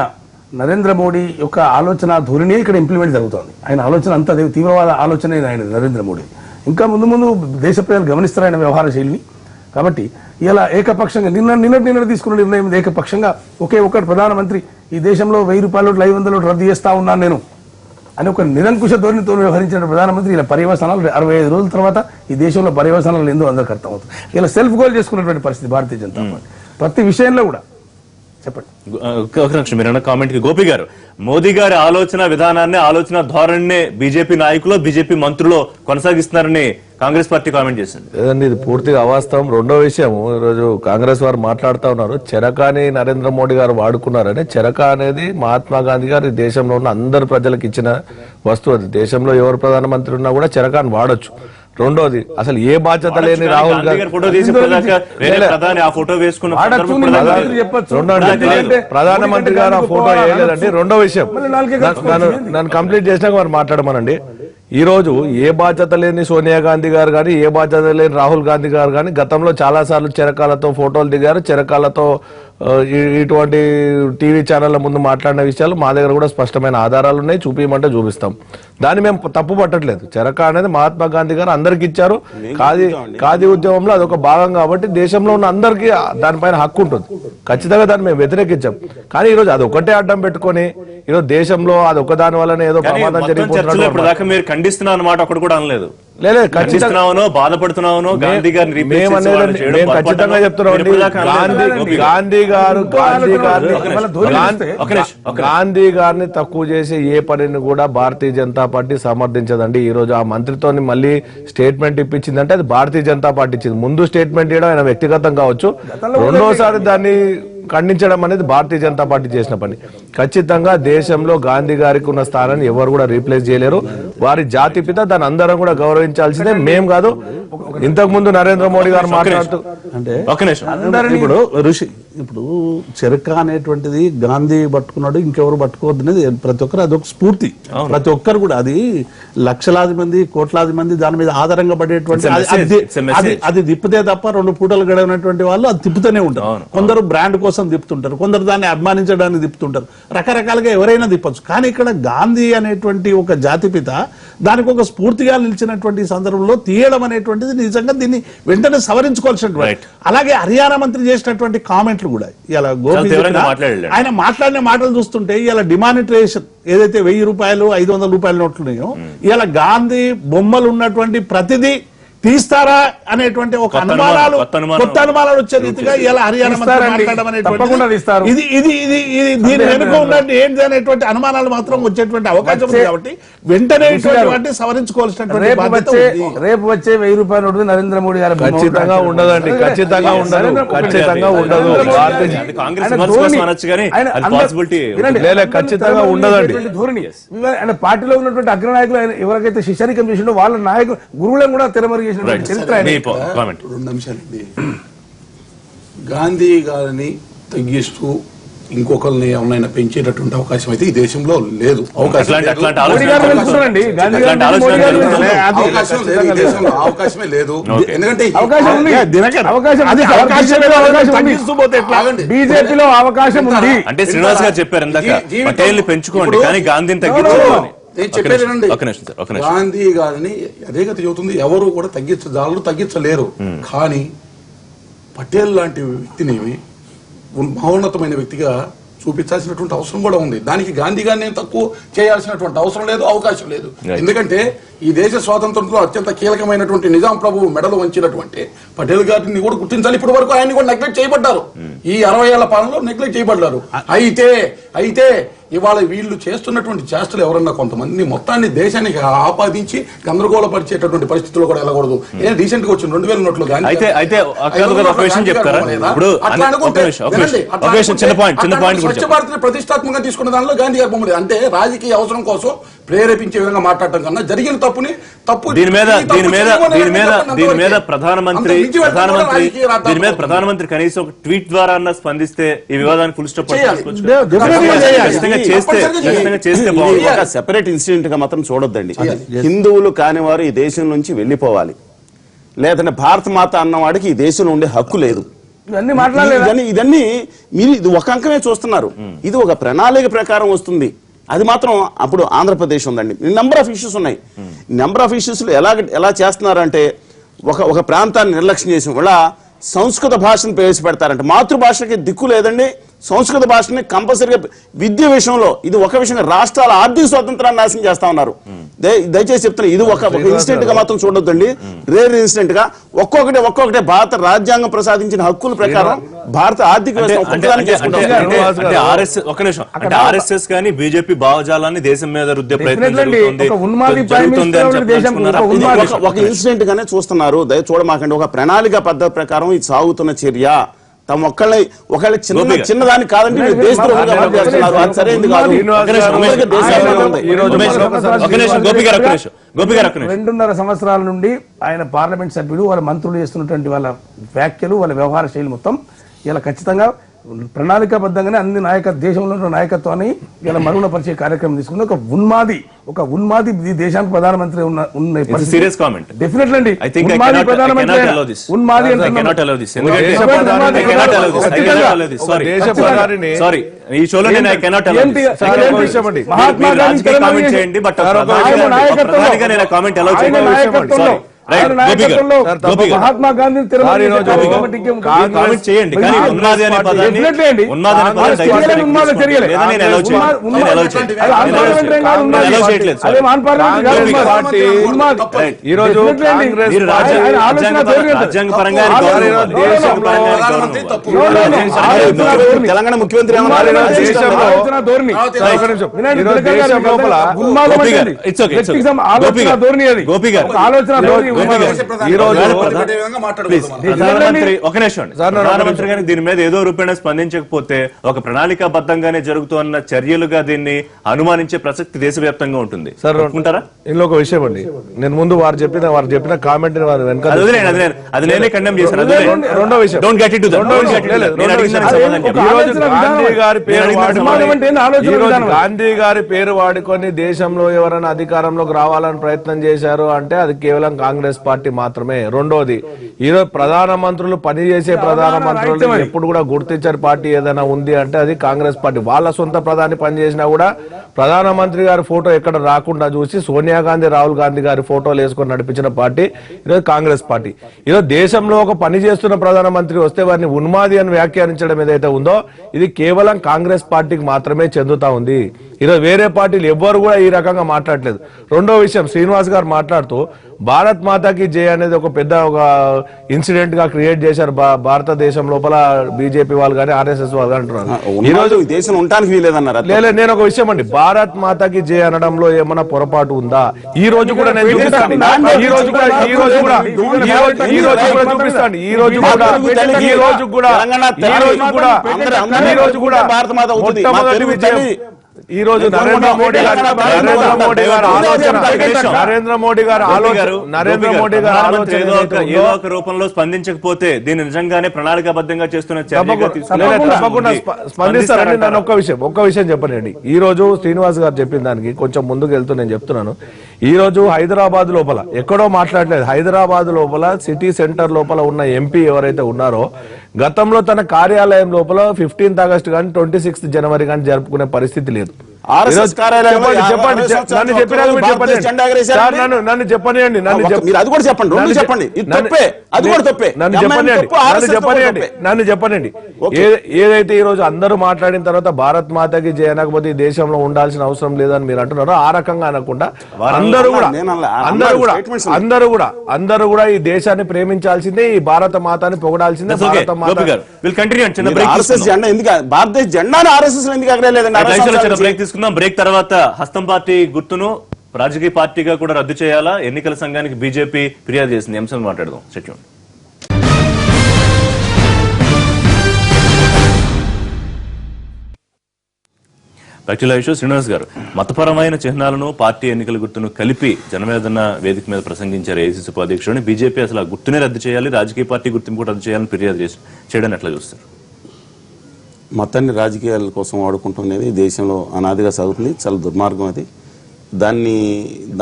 నరేంద్ర మోడీ యొక్క ఆలోచన ధోరణి ఇక్కడ ఇంప్లిమెంట్ జరుగుతుంది. ఆయన ఆలోచన అంతా తీవ్రవాద ఆలోచన ఆయన నరేంద్ర మోడీ. ఇంకా ముందు దేశ ప్రజలు గమనిస్తారు ఆయన వ్యవహార శైలిని. కాబట్టి ఇలా ఏకపక్షంగా నిన్న తీసుకున్న నిర్ణయం ఏకపక్షంగా ఒక్కటి ప్రధానమంత్రి ఈ దేశంలో ₹1000 నోట్లు 500 నోట్లు రద్దు చేస్తా ఉన్నాను నేను అని ఒక నిరంకుశ ధోరణితో వ్యవహరించిన ప్రధానమంత్రి ఇలా పర్యవసానాలు 65 రోజుల తర్వాత ఈ దేశంలో పర్యవసానాలు ఎందుకు అందరికీ అర్థమవుతుంది. ఇలా సెల్ఫ్ గోల్ చేసుకున్నటువంటి పరిస్థితి భారతీయ జనతా పార్టీ ప్రతి విషయంలో కూడా. చెప్పండి. ఒక నిమిషం మీరు అన్న కామెంట్ కి గోపి గారు, మోదీ గారి ఆలోచన ధోరణినే బీజేపీ నాయకులు బీజేపీ మంత్రులు కొనసాగిస్తున్నారని కాంగ్రెస్ పార్టీ కామెంట్ చేసింది. లేదండి, ఇది పూర్తిగా అవాస్తవం. రెండో విషయం, ఈరోజు కాంగ్రెస్ వారు మాట్లాడుతూ ఉన్నారు చెరకాని నరేంద్ర మోడీ గారు వాడుకున్నారని. చెరక అనేది మహాత్మా గాంధీ గారు ఈ దేశంలో ఉన్న అందరు ప్రజలకు ఇచ్చిన వస్తువు. అది దేశంలో ఎవరు ప్రధానమంత్రి ఉన్నా కూడా చెరకాని వాడొచ్చు. రెండోది, అసలు ఏ బాధ్యత లేని రాహుల్ గాంధీ ప్రధానమంత్రి గారు ఆ ఫోటో వేయలేదండి. రెండో విషయం, నన్ను కంప్లీట్ చేసినాక వారు మాట్లాడమనండి. ఈ రోజు ఏ బాధ్యత లేని సోనియా గాంధీ గారు కానీ ఏ బాధ్యత లేని రాహుల్ గాంధీ గారు కానీ గతంలో చాలా సార్లు చెరకాలతో ఫోటోలు దిగారు. చెరకాలతో ఇటువంటి టీవీ ఛానళ్ల ముందు మాట్లాడిన విషయాలు మా దగ్గర కూడా స్పష్టమైన ఆధారాలు ఉన్నాయి, చూపించమంటే చూపిస్తాం. దాన్ని మేము తప్పు పట్టట్లేదు. చెరక అనేది మహాత్మా గాంధీ గారు అందరికి ఇచ్చారు. ఖాదీ ఉద్యమంలో అదొక భాగం కాబట్టి దేశంలో ఉన్న అందరికీ దానిపైన హక్కు ఉంటుంది. ఖచ్చితంగా దాన్ని మేము వ్యతిరేకించాం. కానీ ఈరోజు అది ఒకటే అడ్డం పెట్టుకొని ఈరోజు దేశంలో అది ఒక దాని వల్లనే ఏదో ప్రమాదం జరిగిపోతున్నట్టు మీరు ఖండిస్తున్నా అన్నమాట ఒకటి కూడా అనలేదు. లేదు, బాధపడుతున్నావునో గాంధీ గారిని ఖచ్చితంగా చెప్తున్నాం. గాంధీ గారిని తక్కువ చేసే ఏ పనిని కూడా భారతీయ జనతా పార్టీ సమర్థించదండి. ఈ రోజు ఆ మంత్రితో మళ్ళీ స్టేట్మెంట్ ఇప్పించిందంటే అది భారతీయ జనతా పార్టీ ఇచ్చింది. ముందు స్టేట్మెంట్ ఇవ్వడం ఆయన వ్యక్తిగతం కావచ్చు, రెండోసారి దాన్ని ఖండించడం అనేది భారతీయ జనతా పార్టీ చేసిన పని. ఖచ్చితంగా దేశంలో గాంధీ గారికి ఉన్న స్థానాన్ని ఎవరు కూడా రీప్లేస్ చేయలేరు. వారి జాతిపిత, దాన్ని అందరం కూడా గౌరవించాల్సిందే. మేం కాదు, ఇంతకు ముందు నరేంద్ర మోడీ గారు మాట్లాడుతూ అంటే ఇప్పుడు చెరక అనేటువంటిది గాంధీ పట్టుకున్నాడు, ఇంకెవరు పట్టుకోవద్దు అనేది ప్రతి ఒక్కరు అదొక స్ఫూర్తి. ప్రతి ఒక్కరు కూడా అది లక్షలాది మంది కోట్లాది మంది దాని మీద ఆధారంగా పడేటువంటి అది తిప్పితే తప్ప 2 పూటలు గడవనటువంటి వాళ్ళు అది తిప్పుతూనే ఉంటారు. కొందరు బ్రాండ్ కోసం తిప్పుతుంటారు, కొందరు దాన్ని అభిమానించడానికి తిప్పుతుంటారు. రకరకాలుగా ఎవరైనా తిప్పచ్చు. కానీ ఇక్కడ గాంధీ అనేటువంటి ఒక జాతిపిత దానికి ఒక స్ఫూర్తిగా నిలిచినటువంటి సందర్భంలో తీయడం అనేటువంటిది నిజంగా దీన్ని వెంటనే సవరించుకోవాల్సినటువంటి. అలాగే హర్యానా మంత్రి చేసినటువంటి కామెంట్లు కూడా ఇలా గోపి ఆయన మాట్లాడిన మాటలు చూస్తుంటే ఇలా డిమానిటైజేషన్ ఏదైతే ₹1000 500 నోట్లున్నాయో ఇలా గాంధీ బొమ్మలు ఉన్నటువంటి ప్రతిదీ తీస్తారా అనేటువంటి ఒక అనుమానాలు, కొత్త అనుమానాలు వచ్చే రీతిగా ఇలా హర్యానా మాట్లాడడం అనేటువంటి దీని వెనుక ఉన్నట్టు ఏంటి అనేటువంటి అనుమానాలు మాత్రం వచ్చేటువంటి అవకాశం ఉంది. కాబట్టి వెంటనే సవరించుకోవాల్సినటువంటి రేపు వచ్చే ₹1000 నోటు నరేంద్ర మోడీ గారు ఖచ్చితంగా ఉండదండి. ఖచ్చితంగా ఉండదు. ఖచ్చితంగా ఉండదు. ఖచ్చితంగా ఉండదండి. ధోరణి పార్టీలో ఉన్నటువంటి అగ్రనాయకులు ఎవరికైతే శిష్యరికం చేసిండో వాళ్ళ నాయకులు గురువులను కూడా తెరమరుగు 2 నిమిషాలండి. గాంధీ గారిని తగ్గిస్తూ ఇంకొకరిని ఎవరైనా పెంచేటటువంటి అవకాశం అయితే ఈ దేశంలో లేదు. అవకాశమే లేదు. ఎందుకంటే బీజేపీలో అవకాశం ఉంది అంటే శ్రీనివాస్ గారు చెప్పారు ఇందాక పటేల్ని పెంచుకోండి కానీ గాంధీని తగ్గించాలి. నేను చెప్పేదేనండి, గాంధీ గారిని అదే గత చెబుతుంది, ఎవరు కూడా తగ్గించలేరు. కానీ పటేల్ లాంటి వ్యక్తిని మహోన్నతమైన వ్యక్తిగా చూపించాల్సినటువంటి అవసరం కూడా ఉంది. దానికి గాంధీ గారిని తక్కువ చేయాల్సినటువంటి అవసరం లేదు, అవకాశం లేదు. ఎందుకంటే ఈ దేశ స్వాతంత్రంలో అత్యంత కీలకమైనటువంటి నిజాం ప్రభువు మెడలు వంచినటువంటి పటేల్ గారిని కూడా గుర్తించాలి. ఇప్పటి వరకు ఆయన కూడా నెగ్లెక్ట్ చేయబడ్డారు. ఈ 60 ఏళ్ల పాలనలో నెగ్లెక్ట్ చేయబడ్డారు. అయితే ఇవాళ వీళ్ళు చేస్తున్నటువంటి చేష్టలు ఎవరన్నా కొంతమంది మొత్తాన్ని దేశానికి ఆపాదించి గందరగోళపరిచేటటువంటి పరిస్థితుల్లో కూడా వెళ్ళకూడదు. రీసెంట్ గా వచ్చిన 2000 నోట్లు స్వచ్ఛ భారత్ ప్రతిష్టాత్మకంగా తీసుకున్న దానిలో గాంధీ గారు బొమ్మలేదు. అంటే రాజకీయ అవసరం కోసం ప్రేరేపించే విధంగా మాట్లాడటం కన్నా జరిగిన తప్పు దీని మీద ప్రధానమంత్రి కనీసం ఒక ట్వీట్ ద్వారా అన్న స్పందిస్తే ఈ వివాదానికి ఫుల్ స్టాప్ చేస్తే ఒక సెపరేట్ ఇన్సిడెంట్ గా మాత్రం చూడొద్దండి. హిందువులు కానివారు ఈ దేశం నుంచి వెళ్లిపోవాలి, లేదంటే భారత మాత అన్నవాడికి ఈ దేశంలో ఉండే హక్కు లేదు. ఇదన్నీ మీరు ఇది ఒక అంకమే చూస్తున్నారు. ఇది ఒక ప్రణాళిక ప్రకారం వస్తుంది. అది మాత్రం అప్పుడు ఆంధ్రప్రదేశ్ ఉందండి. నెంబర్ ఆఫ్ ఇష్యూస్ ఉన్నాయి. నెంబర్ ఆఫ్ ఇష్యూస్ ఎలా చేస్తున్నారంటే ఒక ప్రాంతాన్ని నిర్లక్ష్యం చేసిన వాళ్ళ సంస్కృత భాషను ప్రవేశపెడతారంటే మాతృభాషకి దిక్కు లేదండి. సంస్కృత భాషని కంపల్సరీగా విద్య విషయంలో ఇది ఒక విషయంగా రాష్ట్రాల ఆర్థిక స్వాతంత్రాన్ని నాశనం చేస్తా ఉన్నారు. దయచేసి చెప్తున్నా, ఇది ఒక ఇన్సిడెంట్ గా మాత్రం చూడొద్దండి. రేర్ ఇన్సిడెంట్ గా ఒక్కొక్కటే భారత రాజ్యాంగం ప్రసాదించిన హక్కుల ప్రకారం భారత ఆర్థిక ఆర్ఎస్ఎస్ కానీ బీజేపీ భావజాలాన్ని దేశం మీద రుద్దే ప్రయత్నం ఒక ఇన్సిడెంట్ గానే చూస్తున్నారు. చూడమాకండి. ఒక ప్రణాళిక పద్ధతి ప్రకారం ఇది సాగుతున్న చర్య. తమ ఒకళ్ళ చిన్నదాన్ని కాదండి, సరైనది కాదు. 2.5 సంవత్సరాల నుండి ఆయన పార్లమెంట్ సభ్యులు, వాళ్ళ మంత్రులు చేస్తున్నటువంటి వాళ్ళ వ్యాఖ్యలు, వాళ్ళ వ్యవహార శైలి మొత్తం ఇలా ఖచ్చితంగా ప్రణాళికాబద్ధంగానే అన్ని దేశంలో ఉన్న నాయకత్వాన్ని ఇలా మరుగున పరిచే కార్యక్రమం తీసుకుంది. ఒక ఉన్మాది ఈ దేశానికి ప్రధానమంత్రి ఉన్న సీరియస్ కామెంట్ డెఫినెట్లీ అండి. మహాత్మా గాంధీ చేయండి. తెలంగాణ ముఖ్యమంత్రి ప్రధానమంత్రి గారిని దీని మీద ఏదో రూపేణ స్పందించకపోతే ఒక ప్రణాళికాబద్ధంగానే జరుగుతున్న చర్యలుగా దీన్ని అనుమానించే ప్రసక్తి దేశవ్యాప్తంగా ఉంటుంది. సార్ అనుకుంటారా? ఇందులో ఒక విషయం అండి, నేను ముందు వారు చెప్పిన కామెంట్ అది నేనే కండెమ్ చేశాను. రెండో విషయం, గాంధీ గారి పేరు వాడుకొని దేశంలో ఎవరైనా అధికారంలోకి రావాలని ప్రయత్నం చేశారు అంటే అది కేవలం కాంగ్రెస్ పార్టీ మాత్రమే. రెండోది, ఈరోజు ప్రధానమంత్రులు పనిచేసే ప్రధానమంత్రులు ఎప్పుడు కూడా గుర్తించని పార్టీ ఏదైనా ఉంది అంటే అది కాంగ్రెస్ పార్టీ. వాళ్ళ సొంత ప్రధాని పనిచేసినా కూడా ప్రధానమంత్రి గారి ఫోటో ఎక్కడ రాకుండా చూసి సోనియా గాంధీ, రాహుల్ గాంధీ గారి ఫోటోలు వేసుకొని నడిపించిన పార్టీ ఈరోజు కాంగ్రెస్ పార్టీ. ఈరోజు దేశంలో ఒక పని చేస్తున్న ప్రధానమంత్రి వస్తే వారిని ఉన్మాది అని వ్యాఖ్యానించడం ఏదైతే ఉందో ఇది కేవలం కాంగ్రెస్ పార్టీకి మాత్రమే చెందుతా ఉంది. ఈరోజు వేరే పార్టీలు ఎవ్వరు కూడా ఈ రకంగా మాట్లాడలేదు. రెండో విషయం, శ్రీనివాస్ గారు మాట్లాడుతూ భారత్ మాతాకి జై అనేది ఒక పెద్ద ఇన్సిడెంట్ గా క్రియేట్ చేశారు భారతదేశం లోపల బీజేపీ వాళ్ళు కానీ ఆర్ఎస్ఎస్ వాళ్ళు అంటున్నారు. ఈ రోజు దేశం ఉండడానికి వీలేదన్నారు. లేదు, నేను ఒక విషయం అండి, భారత్ మాతాకి జై అనడంలో ఏమన్నా పొరపాటు ఉందా? ఈ రోజు కూడా నేను చూపిస్తాను. ఈ రోజు నరేంద్ర మోడీ గారు ఏదో ఒక రూపంలో స్పందించకపోతే దీన్ని నిజంగానే ప్రణాళికాబద్ధంగా చేస్తున్న స్పందిస్తారని నేను ఒక్క విషయం చెప్పనండి. ఈ రోజు శ్రీనివాస్ గారు చెప్పిన దానికి కొంచెం ముందుకు వెళ్తూ నేను చెప్తున్నాను. ఈ రోజు హైదరాబాద్ లోపల ఎక్కడో మాట్లాడలేదు, హైదరాబాద్ లోపల సిటీ సెంటర్ లోపల ఉన్న ఎంపీ ఎవరైతే ఉన్నారో గతంలో తన కార్యాలయం లోపల 15th ఆగస్టు కానీ 26th జనవరి కానీ జరుపుకునే పరిస్థితి లేదు. RSS కార్యాలయంలో చెప్పండి 60 సంవత్సరాల నన్ను చెప్పినాక మీరు భారతదేశ చెప్పండి జెండా ఎగరేశారండి. సార్, నన్ను చెప్పనియండి మీరు అది కూడా చెప్పండి, రెండు చెప్పండి. ఇది తప్పే, అది కూడా తప్పే. నన్ను చెప్పనండి ఏదైతే ఈ రోజు అందరూ మాట్లాడిన తర్వాత భారత్ మాతకి జయ అనకపోతే ఈ దేశంలో ఉండాల్సిన అవసరం లేదని మీరు అంటున్నారో ఆ రకంగా అనకుండా అందరూ కూడా ఈ దేశాన్ని ప్రేమించాల్సిందే, ఈ భారత మాతాన్ని పొగడాల్సిందే. భారత మాత RSS జెండా ఎందుకు, భారతదేశ జెండాను RSS ఎందుకు ఎగరేయలేదండి? బ్రేక్ తీసుకుందాం. బ్రేక్ తర్వాత హస్తం పార్టీ గుర్తును రాజకీయ పార్టీగా కూడా రద్దు చేయాలా, ఎన్నికల సంఘానికి బీజేపీ ఫిర్యాదు చేసింది. అంశం మాట్లాడదాం. సెట్యూన్. శ్రీనివాస్ గారు, మతపరమైన చిహ్నాలను పార్టీ ఎన్నికల గుర్తును కలిపి జనవేదన వేదిక మీద ప్రసంగించారు ఏఐసీసీ ఉపాధ్యక్షుడు. బీజేపీ అసలు ఆ గుర్తునే రద్దు చేయాలి, రాజకీయ పార్టీ గుర్తును కూడా రద్దు చేయాలని ఫిర్యాదు చేయడానికి ఎట్లా చూస్తారు? మతాన్ని రాజకీయాల కోసం వాడుకుంటున్నది దేశంలో అనాదిగా సాగుతుంది, చాలా దుర్మార్గం అది.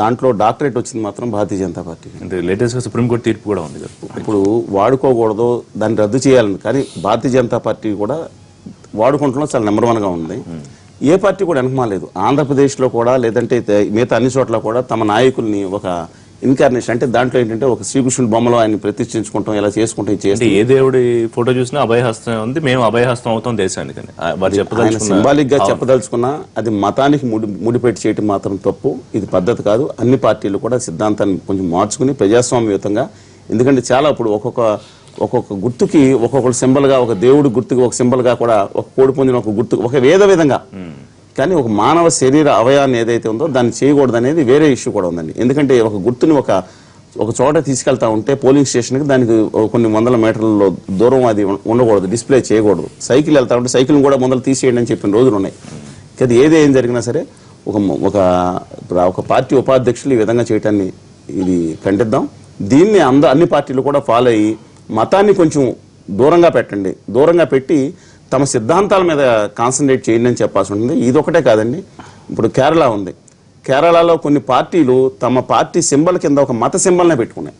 దాంట్లో డాక్టరేట్ వచ్చింది మాత్రం భారతీయ జనతా పార్టీ. అంటే లేటెస్ట్ గా సుప్రీంకోర్టు తీర్పు కూడా ఉంది కదా, ఇప్పుడు వాడుకోకూడదు, దాన్ని రద్దు చేయాలని. కానీ భారతీయ జనతా పార్టీ కూడా వాడుకుంటున్నా చాలా నెంబర్ 1గా ఉంది. ఏ పార్టీ కూడా వెనకమాలేదు. ఆంధ్రప్రదేశ్లో కూడా లేదంటే మిగతా అన్ని చోట్ల కూడా తమ నాయకుల్ని ఒక ఇన్కార్నేషన్, అంటే దాంట్లో ఏంటంటే ఒక శ్రీకృష్ణుడి బొమ్మలో ఆయన ప్రతిష్ఠించుకుంటాం, ఇలా చేసుకుంటాం. ఏ దేవుడి ఫోటో చూసినా అభయహస్తం ఉంది, మేము అభయహస్తం అవుతాం దేశానికి. ఆయన సింబాలిక్ గా చెప్పదలుచుకున్నా అది మతానికి ముడిపెట్టి చేయటం మాత్రం తప్పు. ఇది పద్ధతి కాదు. అన్ని పార్టీలు కూడా సిద్ధాంతాన్ని కొంచెం మార్చుకుని ప్రజాస్వామ్యయుతంగా, ఎందుకంటే చాలా ఇప్పుడు ఒక్కొక్క గుర్తుకి ఒక్కొక్కరు సింబల్ గా, ఒక దేవుడి గుర్తుకి ఒక సింబల్ గా కూడా, ఒక కోడి పుంజిన ఒక గుర్తు ఒక విధంగా, కానీ ఒక మానవ శరీర అవయాన్ని ఏదైతే ఉందో దాన్ని చేయకూడదు అనేది వేరే ఇష్యూ కూడా ఉందండి. ఎందుకంటే ఒక గుర్తుని ఒక చోట తీసుకెళ్తా ఉంటే పోలింగ్ స్టేషన్కి దానికి కొన్ని వందల మీటర్ల దూరం అది ఉండకూడదు, డిస్ప్లే చేయకూడదు. సైకిల్ వెళ్తా ఉంటే సైకిల్ కూడా ముందర తీసేయండి అని చెప్పిన రోజులు ఉన్నాయి. అది ఏం జరిగినా సరే ఒక పార్టీ ఉపాధ్యక్షులు ఈ విధంగా చేయటాన్ని ఇది ఖండిద్దాం. దీన్ని అన్ని పార్టీలు కూడా ఫాలో అయ్యి మతాన్ని కొంచెం దూరంగా పెట్టండి, దూరంగా పెట్టి తమ సిద్ధాంతాల మీద కాన్సన్ట్రేట్ చేయండి అని చెప్పాల్సి ఉంటుంది. ఇదొకటే కాదండి, ఇప్పుడు కేరళ ఉంది. కేరళలో కొన్ని పార్టీలు తమ పార్టీ సింబల్ కింద ఒక మత సింబల్నే పెట్టుకున్నాయి.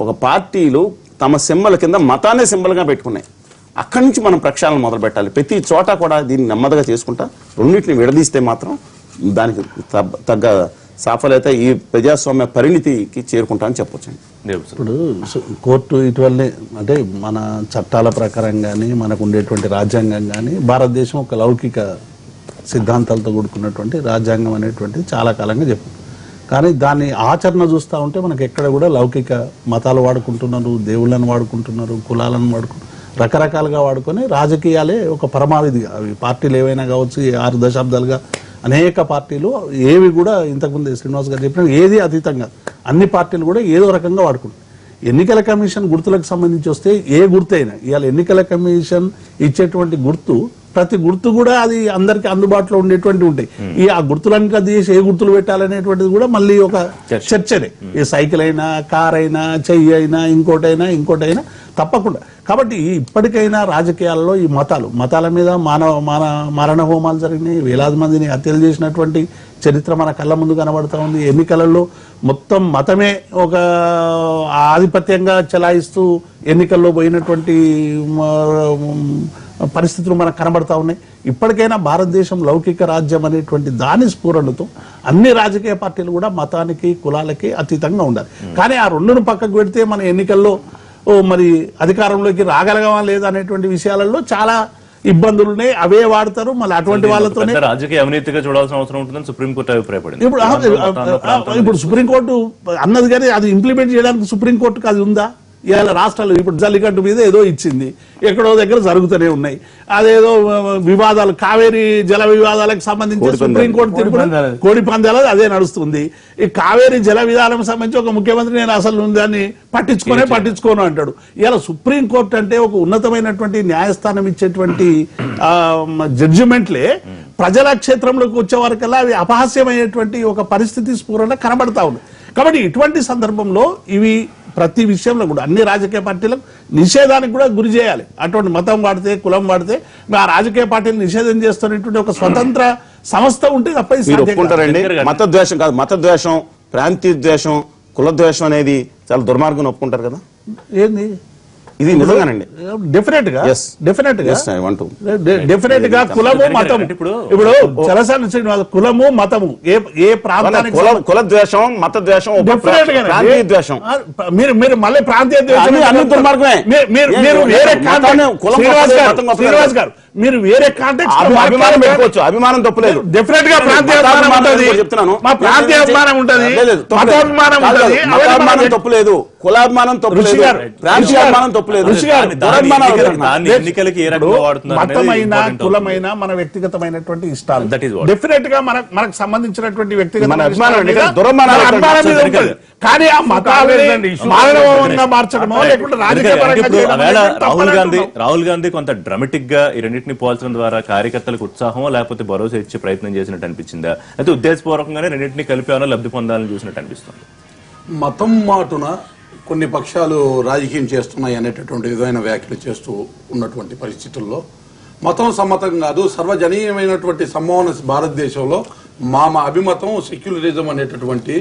ఒక పార్టీలు తమ సింబల్ కింద మతాన్నే సింబల్గా పెట్టుకున్నాయి. అక్కడి నుంచి మనం ప్రక్షాళన మొదలు పెట్టాలి. ప్రతి చోట కూడా దీన్ని నెమ్మదిగా చేసుకుంటా రెండింటిని విడదీస్తే మాత్రం దానికి తగ్గ సాఫల్యత ఈ ప్రజాస్వామ్య పరిణితికి చేరుకుంటా అని చెప్పొచ్చండి. ఇప్పుడు కోర్టు ఇటీవలనే, అంటే మన చట్టాల ప్రకారం కానీ మనకు ఉండేటువంటి రాజ్యాంగం కానీ భారతదేశం ఒక లౌకిక సిద్ధాంతాలతో కూడుకున్నటువంటి రాజ్యాంగం అనేటువంటిది చాలా కాలంగా చెప్పారు. కానీ దాన్ని ఆచరణ చూస్తూ ఉంటే మనకి ఎక్కడ కూడా లౌకిక మతాలు వాడుకుంటున్నారు, దేవుళ్ళని వాడుకుంటున్నారు, కులాలను వాడుకుంటున్నారు, రకరకాలుగా వాడుకొని రాజకీయాలే ఒక పరమావధిగా, అవి పార్టీలు ఏవైనా కావచ్చు, 6 దశాబ్దాలుగా అనేక పార్టీలు ఏవి కూడా ఇంతకుముందు శ్రీనివాస్ గారు చెప్పిన ఏది అతీతంగా అన్ని పార్టీలు కూడా ఏదో రకంగా వాడుకుంటారు. ఎన్నికల కమిషన్ గుర్తులకు సంబంధించి వస్తే ఏ గుర్తు అయినా, ఇవాళ ఎన్నికల కమిషన్ ఇచ్చేటువంటి గుర్తు, ప్రతి గుర్తు కూడా అది అందరికి అందుబాటులో ఉండేటువంటి ఉంటాయి. ఆ గుర్తులన్నీ రద్దు చేసి ఏ గుర్తులు పెట్టాలనేటువంటిది కూడా మళ్ళీ ఒక చర్చనే. ఏ సైకిల్ అయినా, కార్ అయినా, చెయ్యి అయినా, ఇంకోటైనా తప్పకుండా. కాబట్టి ఇప్పటికైనా రాజకీయాల్లో ఈ మతాల మీద మారణ హోమాలు జరిగినాయి, వేలాది మందిని హత్యలు చేసినటువంటి చరిత్ర మన కళ్ళ ముందు కనబడతా ఉంది. ఎన్నికలలో మొత్తం మతమే ఒక ఆధిపత్యంగా చెలాయిస్తూ ఎన్నికల్లో పోయినటువంటి పరిస్థితులు మనకు కనబడతా ఉన్నాయి. ఇప్పటికైనా భారతదేశం లౌకిక రాజ్యం అనేటువంటి దాని స్ఫూరణతో అన్ని రాజకీయ పార్టీలు కూడా మతానికి, కులాలకి అతీతంగా ఉండాలి. కానీ ఆ రెండును పక్కకు పెడితే మన ఎన్నికల్లో మరి అధికారంలోకి రాగలగమా లేదా అనేటువంటి విషయాలలో చాలా ఇబ్బందులు ఉన్నాయి. అవే వాడతారు. మళ్ళీ అటువంటి వాళ్ళతోనే రాజకీయ అవినీతిగా చూడాల్సిన అవసరం ఉంటుందని సుప్రీంకోర్టు అభిప్రాయపడింది. ఇప్పుడు సుప్రీంకోర్టు అన్నది కానీ అది ఇంప్లిమెంట్ చేయడానికి సుప్రీంకోర్టుకి అది ఉందా? ఇవాళ రాష్ట్రాలు ఇప్పుడు జల్లికట్టు మీద ఏదో ఇచ్చింది, ఎక్కడో దగ్గర జరుగుతూనే ఉన్నాయి. అదేదో వివాదాలు, కావేరీ జల వివాదాలకు సంబంధించి సుప్రీంకోర్టు తీర్పు, కోడి పందాలు అదే నడుస్తుంది. ఈ కావేరీ జల విధానం సంబంధించి ఒక ముఖ్యమంత్రి నేను అసలు దాన్ని పట్టించుకోను అంటాడు. ఇలా సుప్రీంకోర్టు అంటే ఒక ఉన్నతమైనటువంటి న్యాయస్థానం ఇచ్చేటువంటి జడ్జిమెంట్లే ప్రజల క్షేత్రంలోకి వచ్చే వరకల్లా అవి అపహాస్యమైనటువంటి ఒక పరిస్థితి స్ఫూరణ కనబడతా ఉంది. కాబట్టి ఇటువంటి సందర్భంలో ఇవి ప్రతి విషయంలో కూడా అన్ని రాజకీయ పార్టీలకు నిషేధానికి కూడా గురి చేయాలి. అటువంటి మతం వాడితే, కులం వాడితే ఆ రాజకీయ పార్టీలు నిషేధం చేస్తున్నటువంటి ఒక స్వతంత్ర సంస్థ ఉంటే తప్ప ఒప్పుకుంటారండి. మతద్వేషం కాదు, మతద్వేషం, ప్రాంతీయ ద్వేషం, కుల ద్వేషం అనేది చాలా దుర్మార్గం ఒప్పుకుంటారు కదా. ఏంది ఇది నిజంగానండి. డెఫినెట్ గా Yes. డెఫినెట్ గా Yes, I want to. Definite గా కులము మతము ఇప్పుడు చలసాని శ్రీనివాస్ కులము మతము ఏ ప్రాంతానికి కుల ద్వేషం, మత ద్వేషం, Definite గానే. ప్రాంతీయ ద్వేషం, మీరు మళ్ళీ ప్రాంతీయ ద్వేషం అన్ని దుర్మార్గమే. మీరు వేరే మతాన్ని కులం శ్రీనివాస్ గారు మీరు వేరే కాంటెక్స్ట్ అభిమానం పెట్టుకోవచ్చు, అభిమానం తప్పులేదు. డెఫినెట్ గా ప్రాంతీయ అభిమానం ఉంటుంది, చెప్తున్నాను. మా ప్రాంతీయ అభిమానం ఉంటుంది, మతాభిమానం ఉంటుంది, మతాభిమానం తప్పులేదు, కులాభిమానం తప్పులేదు, ఋషి గారు, ప్రాంతీయాభిమానం తప్పులేదు. ఋషి గారు, దాన్ని ఎన్నికలకి ఏ రకంగా వాడుతున్నారు అనేది మతమైన important కులమైన మన వ్యక్తిగతమైనటువంటి ఇష్టాలు That is what. డెఫినెట్ గా మనకు సంబంధించినటువంటి వ్యక్తిగత మన అభిమానం ఇష్టాల మీద అంటే దురభిమానాలు మన అభిమానం మీద ఉంటుంది. ఉంటుంది. కానీ ఆ మతాలని మానవంగా మార్చడమో లేకుంటే రాజకీయ పరంగా ఇప్పుడు చేయడమో ఆవేళ లేకుంటే తప్పని అంటున్నాం. రాహుల్ గాంధీ కొంత డ్రామాటిక్ గా ఈ రెండింటిని పోల్చడం ద్వారా కార్యకర్తలకు ఉత్సాహమో లేకపోతే భరోసా ఇచ్చే ప్రయత్నం చేసినట్టు అనిపించిందా, అయితే ఉద్దేశపూర్వకంగానే రెండింటిని కలిపి ఏమైనా లబ్ధి పొందాలని చూసినట్టు అనిపిస్తుంది? మతం మాటున కొన్ని పక్షాలు రాజకీయం చేస్తున్నాయి అనేటటువంటి విధమైన వ్యాఖ్యలు చేస్తూ ఉన్నటువంటి పరిస్థితుల్లో మతం సమ్మతం కాదు, సర్వజనీయమైనటువంటి సమ్మోహన భారతదేశంలో మా అభిమతం సెక్యులరిజం అనేటటువంటి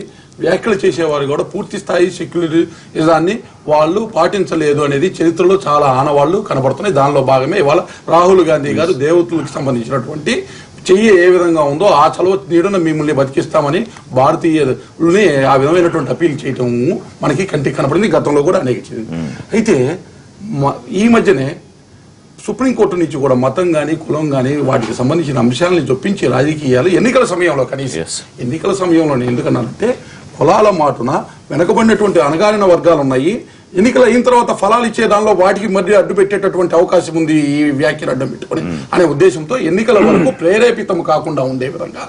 వ్యాఖ్యలు చేసేవారు కూడా పూర్తి స్థాయి సెక్యులరిజాన్ని వాళ్ళు పాటించలేదు అనేది చరిత్రలో చాలా ఆనవాళ్లు కనబడుతున్నాయి. దానిలో భాగమే ఇవాళ రాహుల్ గాంధీ గారు దేవతలకు సంబంధించినటువంటి చెయ్యి ఏ విధంగా ఉందో ఆ చలవ నీడన మిమ్మల్ని బతికిస్తామని భారతీయుల్ని ఆ విధమైనటువంటి అపీల్ చేయటం మనకి కంటికి కనపడింది. గతంలో కూడా అనేక అయితే ఈ మధ్యనే సుప్రీంకోర్టు నుంచి కూడా మతం కానీ కులం కానీ వాటికి సంబంధించిన అంశాలని చొప్పించి రాజకీయాలు ఎన్నికల సమయంలో కనీసం ఎన్నికల సమయంలో ఎందుకన్నారంటే కులాల మాటున వెనకబడినటువంటి అణగారిన వర్గాలు ఉన్నాయి, ఎన్నికలు అయిన తర్వాత ఫలాలు ఇచ్చే దానిలో వాటికి మధ్య అడ్డు పెట్టేటటువంటి అవకాశం ఉంది ఈ వ్యాఖ్యలు అడ్డం పెట్టుకుని అనే ఉద్దేశంతో ఎన్నికల వరకు ప్రేరేపితం కాకుండా ఉండే విధంగా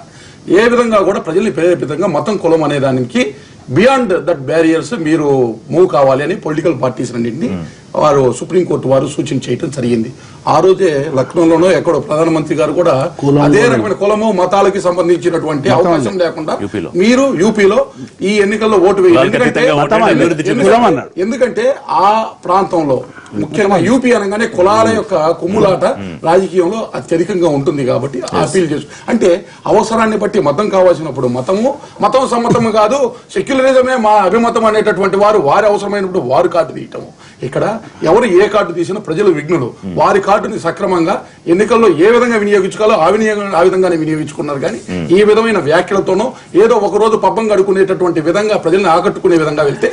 ఏ విధంగా కూడా ప్రజల్ని ప్రేరేపితంగా మతం కులం అనే దానికి బియాండ్ దట్ బ్యారియర్స్ మీరు మూవ్ కావాలి అని పొలిటికల్ పార్టీస్ అన్నింటినీ వారు సుప్రీంకోర్టు వారు సూచన చేయటం జరిగింది. ఆ రోజే లక్నోలోనో ఎక్కడో ప్రధానమంత్రి గారు కూడా అదే రకమైన కులము మతాలకి సంబంధించినటువంటి అవకాశం లేకుండా మీరు యూపీలో ఈ ఎన్నికల్లో ఓటు వేయాలి. ఎందుకంటే ఆ ప్రాంతంలో ముఖ్యంగా యూపీ అనగానే కులాల యొక్క కుమ్ములాట రాజకీయంలో అత్యధికంగా ఉంటుంది కాబట్టి అపీల్ చేసు అంటే అవసరాన్ని బట్టి మతం కావాల్సినప్పుడు మతం సమ్మతము కాదు, సెక్యులరిజమే మా అభిమతం అనేటటువంటి వారి అవసరమైనప్పుడు వారు కార్డు తీయటము. ఇక్కడ ఎవరు ఏ కార్డు తీసినా ప్రజలు విఘ్నులు, వారి కార్డుని సక్రమంగా ఎన్నికల్లో ఏ విధంగా వినియోగించుకోవాలో ఆ విధంగానే వినియోగించుకున్నారు. కానీ ఈ విధమైన వ్యాఖ్యలతోనో ఏదో ఒక రోజు పబ్బం గడుకునేటటువంటి విధంగా ప్రజల్ని ఆకట్టుకునే విధంగా వెళ్తే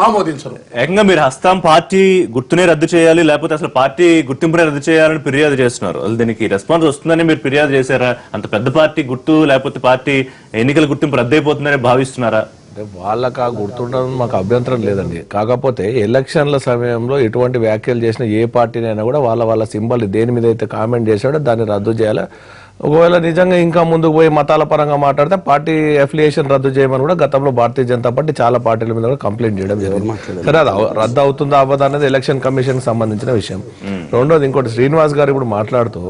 ఆమోదించరు. ఏకంగా మీరు హస్తం పార్టీ గుర్తునే రద్దు చేయాలి లేకపోతే అసలు పార్టీ గుర్తింపునే రద్దు చేయాలని ఫిర్యాదు చేస్తున్నారు. అసలు దీనికి రెస్పాన్స్ వస్తుందని మీరు ఫిర్యాదు చేశారా? అంత పెద్ద పార్టీ గుర్తు లేకపోతే పార్టీ ఎన్నికల గుర్తింపు రద్దయిపోతుందని భావిస్తున్నారా? వాళ్ళకి ఆ గుర్తుండడం మాకు అభ్యంతరం లేదండి. కాకపోతే ఎలక్షన్ల సమయంలో ఎటువంటి వ్యాఖ్యలు చేసిన ఏ పార్టీనైనా కూడా వాళ్ళ సింబల్ దేని మీద అయితే కామెంట్ చేశాడో దాన్ని రద్దు చేయాలి. ఒకవేళ నిజంగా ఇంకా ముందుకు పోయి మతాల పరంగా మాట్లాడితే పార్టీ అఫిలియేషన్ రద్దు చేయమని కూడా గతంలో భారతీయ జనతా పార్టీ చాలా పార్టీల మీద కూడా కంప్లైంట్ చేయడం జరిగింది. సరే అది రద్దు అవుతుందా అవ్వదా అనేది ఎలక్షన్ కమిషన్ సంబంధించిన విషయం. రెండోది ఇంకోటి శ్రీనివాస్ గారు ఇప్పుడు మాట్లాడుతూ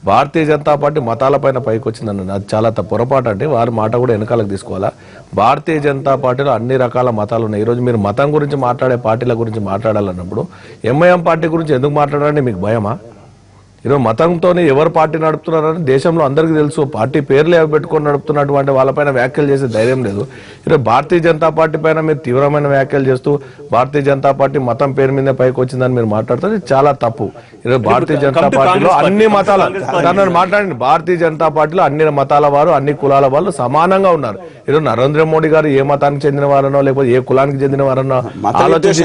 భారతీయ జనతా పార్టీ మతాల పైన పైకి వచ్చిందన్న అది చాలా పొరపాటు. అంటే వారి మాట కూడా వెనకాలకు తీసుకోవాలా. భారతీయ జనతా పార్టీలో అన్ని రకాల మతాలు ఉన్నాయి. ఈరోజు మీరు మతం గురించి మాట్లాడే పార్టీల గురించి మాట్లాడాలన్నప్పుడు ఎంఐఎం పార్టీ గురించి ఎందుకు మాట్లాడాలని మీకు భయమా? ఈరోజు మతంతో ఎవరు పార్టీ నడుపుతున్నారని దేశంలో అందరికీ తెలుసు. పార్టీ పేర్లు ఏవి పెట్టుకొని నడుపుతున్నటువంటి వాళ్ళపైన వ్యాఖ్యలు చేసే ధైర్యం లేదు. ఈరోజు భారతీయ జనతా పార్టీ పైన మీరు తీవ్రమైన వ్యాఖ్యలు చేస్తూ భారతీయ జనతా పార్టీ మతం పేరు మీద పైకి వచ్చిందని మీరు మాట్లాడుతుంది చాలా తప్పు. ఈరోజు భారతీయ జనతా పార్టీలో అన్ని మతాల మాట్లాడండి. భారతీయ జనతా పార్టీలో అన్ని మతాల వారు అన్ని కులాల వాళ్ళు సమానంగా ఉన్నారు. ఈరోజు నరేంద్ర మోడీ గారు ఏ మతానికి చెందిన వారనో లేకపోతే ఏ కులానికి చెందిన వారనో ఆలోచించి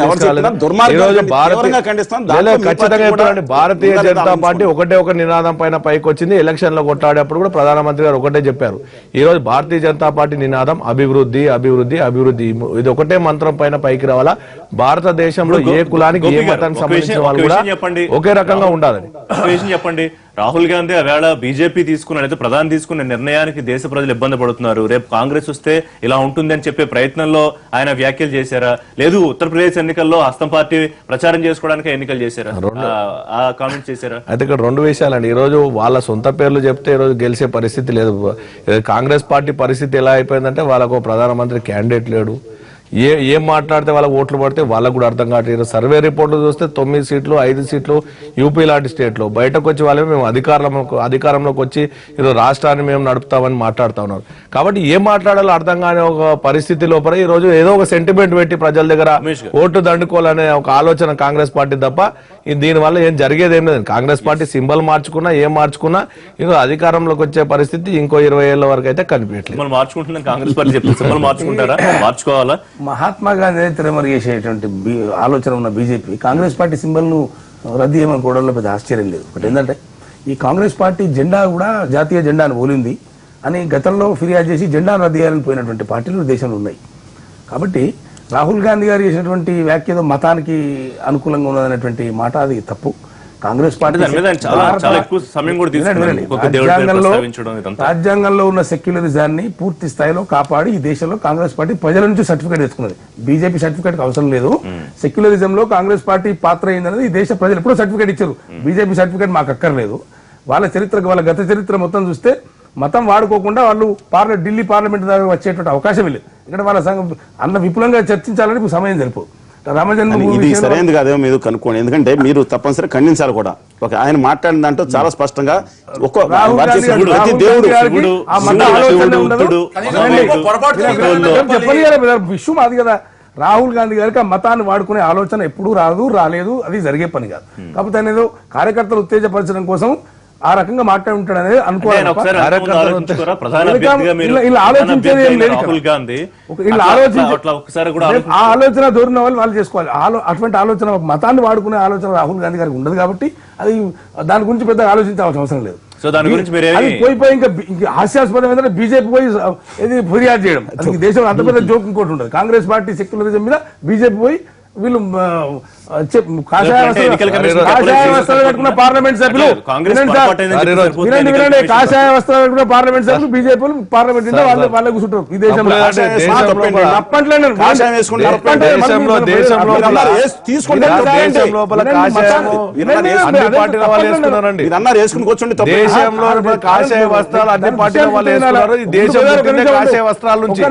ఖచ్చితంగా చెప్తారండి. భారతీయ జనతా పార్టీ ఒకటే ఒక నినాదం పైన పైకి వచ్చింది. ఎలక్షన్ లో కొట్లాడేప్పుడు కూడా ప్రధానమంత్రి గారు ఒకటే చెప్పారు. ఈ రోజు భారతీయ జనతా పార్టీ నినాదం అభివృద్ధి అభివృద్ధి అభివృద్ధి. ఇది ఒకటే మంత్రం పైన పైకి రావాలా. భారతదేశంలో ఏ కులానికి ఏ మతానికి సంబంధించిన వాళ్ళు కూడా ఒకే రకంగా ఉండాలని చెప్పండి. రాహుల్ గాంధీ ఆవేళ బీజేపీ తీసుకున్న ప్రధాని తీసుకున్న నిర్ణయానికి దేశ ప్రజలు ఇబ్బంది పడుతున్నారు, రేపు కాంగ్రెస్ వస్తే ఇలా ఉంటుంది అని చెప్పే ప్రయత్నంలో ఆయన వ్యాఖ్యలు చేశారా? లేదు ఉత్తరప్రదేశ్ ఎన్నికల్లో హస్తం పార్టీ ప్రచారం చేసుకోవడానికి ఎన్నికలు చేశారా? ఆ కామెంట్ చేశారా? అయితే ఇక్కడ రెండు విషయాలండి. ఈ రోజు వాళ్ళ సొంత పేర్లు చెప్తే ఈ రోజు గెలిచే పరిస్థితి లేదు. కాంగ్రెస్ పార్టీ పరిస్థితి ఎలా అయిపోయిందంటే వాళ్ళకు ప్రధానమంత్రి క్యాండిడేట్ లేడు. ఏం మాట్లాడితే వాళ్ళకి ఓట్లు పడితే వాళ్ళకు కూడా అర్థం కావట్లేదు. సర్వే రిపోర్ట్లు చూస్తే 9 సీట్లు 5 సీట్లు యూపీ లాంటి స్టేట్లో బయటకు వచ్చి వాళ్ళే మేము అధికారంలోకి వచ్చి ఈరోజు రాష్ట్రాన్ని మేము నడుపుతామని మాట్లాడుతూ ఉన్నారు. కాబట్టి ఏం మాట్లాడాలో అర్థం కాని ఒక పరిస్థితి లోపల ఈ రోజు ఏదో ఒక సెంటిమెంట్ పెట్టి ప్రజల దగ్గర ఓటు దండుకోవాలనే ఒక ఆలోచన కాంగ్రెస్ పార్టీ తప్ప దీనివల్ల ఏం జరిగేది ఏం లేదు. కాంగ్రెస్ పార్టీ సింబల్ మార్చుకున్నా ఏం మార్చుకున్నా ఈరోజు అధికారంలోకి వచ్చే పరిస్థితి ఇంకో 20 ఏళ్ల వరకు అయితే కనిపించట్లేదు. సింబల్ మార్చుకుంటున్నాం కాంగ్రెస్ పార్టీ చెప్తే సింబల్ మార్చుకుంటారా? మార్చుకోవాలా? మహాత్మా గాంధీ తిరమరు చేసేటువంటి ఆలోచన ఉన్న బీజేపీ కాంగ్రెస్ పార్టి సింబల్ ను రద్దు చేయమనుకోవడంలో పెద్ద ఆశ్చర్యం లేదు. ఒకటి ఏంటంటే ఈ కాంగ్రెస్ పార్టీ జెండా కూడా జాతీయ జెండాను పోలింది అని గతంలో ఫిర్యాదు చేసి జెండాను రద్దు చేయాలని పోయినటువంటి పార్టీలు దేశంలో ఉన్నాయి. కాబట్టి రాహుల్ గాంధీ గారు చేసినటువంటి వ్యాఖ్య మతానికి అనుకూలంగా ఉన్నదనేటువంటి మాట అది తప్పు. కాంగ్రెస్ పార్టీ రాజ్యాంగంలో ఉన్న సెక్యులరిజాన్ని పూర్తి స్థాయిలో కాపాడి ఈ దేశంలో కాంగ్రెస్ పార్టీ ప్రజల నుంచి సర్టిఫికేట్ తెచ్చుకున్నది. బీజేపీ సర్టిఫికేట్ అవసరం లేదు. సెక్యులరిజం లో కాంగ్రెస్ పార్టీ పాత్ర అయిందనేది ఈ దేశ ప్రజలు ఎప్పుడో సర్టిఫికేట్ ఇచ్చారు. బీజేపీ సర్టిఫికేట్ మాకు అక్కర్లేదు. వాళ్ళ చరిత్రకు వాళ్ళ గత చరిత్ర మొత్తం చూస్తే మతం వాడుకోకుండా వాళ్ళు ఢిల్లీ పార్లమెంట్ దాకా వచ్చేటువంటి అవకాశం లేదు. ఇక్కడ వాళ్ళ సంఘం అన్న విపులంగా చర్చించాలని సమయం సరిపోదు. ఇది సరైనది కాదేమో మీరు కనుక్కోండి. ఎందుకంటే మీరు తప్పనిసరి ఖండించాలి కూడా. ఒక ఆయన మాట్లాడిన దాంట్లో చాలా స్పష్టంగా విషయం అది కదా. రాహుల్ గాంధీ గారికి ఆ మతాన్ని వాడుకునే ఆలోచన ఎప్పుడూ రాలేదు. అది జరిగే పని కాదు. కాకపోతే అనేది కార్యకర్తలు ఉత్తేజపరచడం కోసం ఆ రకంగా మాట్లాడి ఉంటాడు అనేది అనుకోవాలి. ఆలోచన ధోరణి వాళ్ళు చేసుకోవాలి. అటువంటి ఆలోచన మతాన్ని వాడుకునే ఆలోచన రాహుల్ గాంధీ గారికి ఉండదు. కాబట్టి అది దాని గురించి పెద్దగా ఆలోచించాల్సిన అవసరం లేదు. పోయి ఇంకా హాస్యాస్పదం ఏంటంటే బీజేపీ పోయి ఇది ఫిర్యాదు చేయడం. అది దేశంలో అంత పెద్ద జోక్ ఇంకోటి ఉండదు. కాంగ్రెస్ పార్టీ సెక్యులరిజం మీద బీజేపీ పోయి వీళ్ళు కాషాయ వస్త్రాలు కట్టుకున్న పార్లమెంట్ సభ్యులు కాషాయ వస్త్రాలు కట్టుకున్న పార్లమెంట్ సభ్యులు బీజేపీ పార్లమెంట్ వాళ్ళే కూర్చుంటారు ఈ దేశంలో. కాషాయ వస్త్రాలు అన్ని పార్టీల వాళ్ళు వేసుకున్నారు. ఈ దేశం కాషాయ వస్త్రాల నుంచి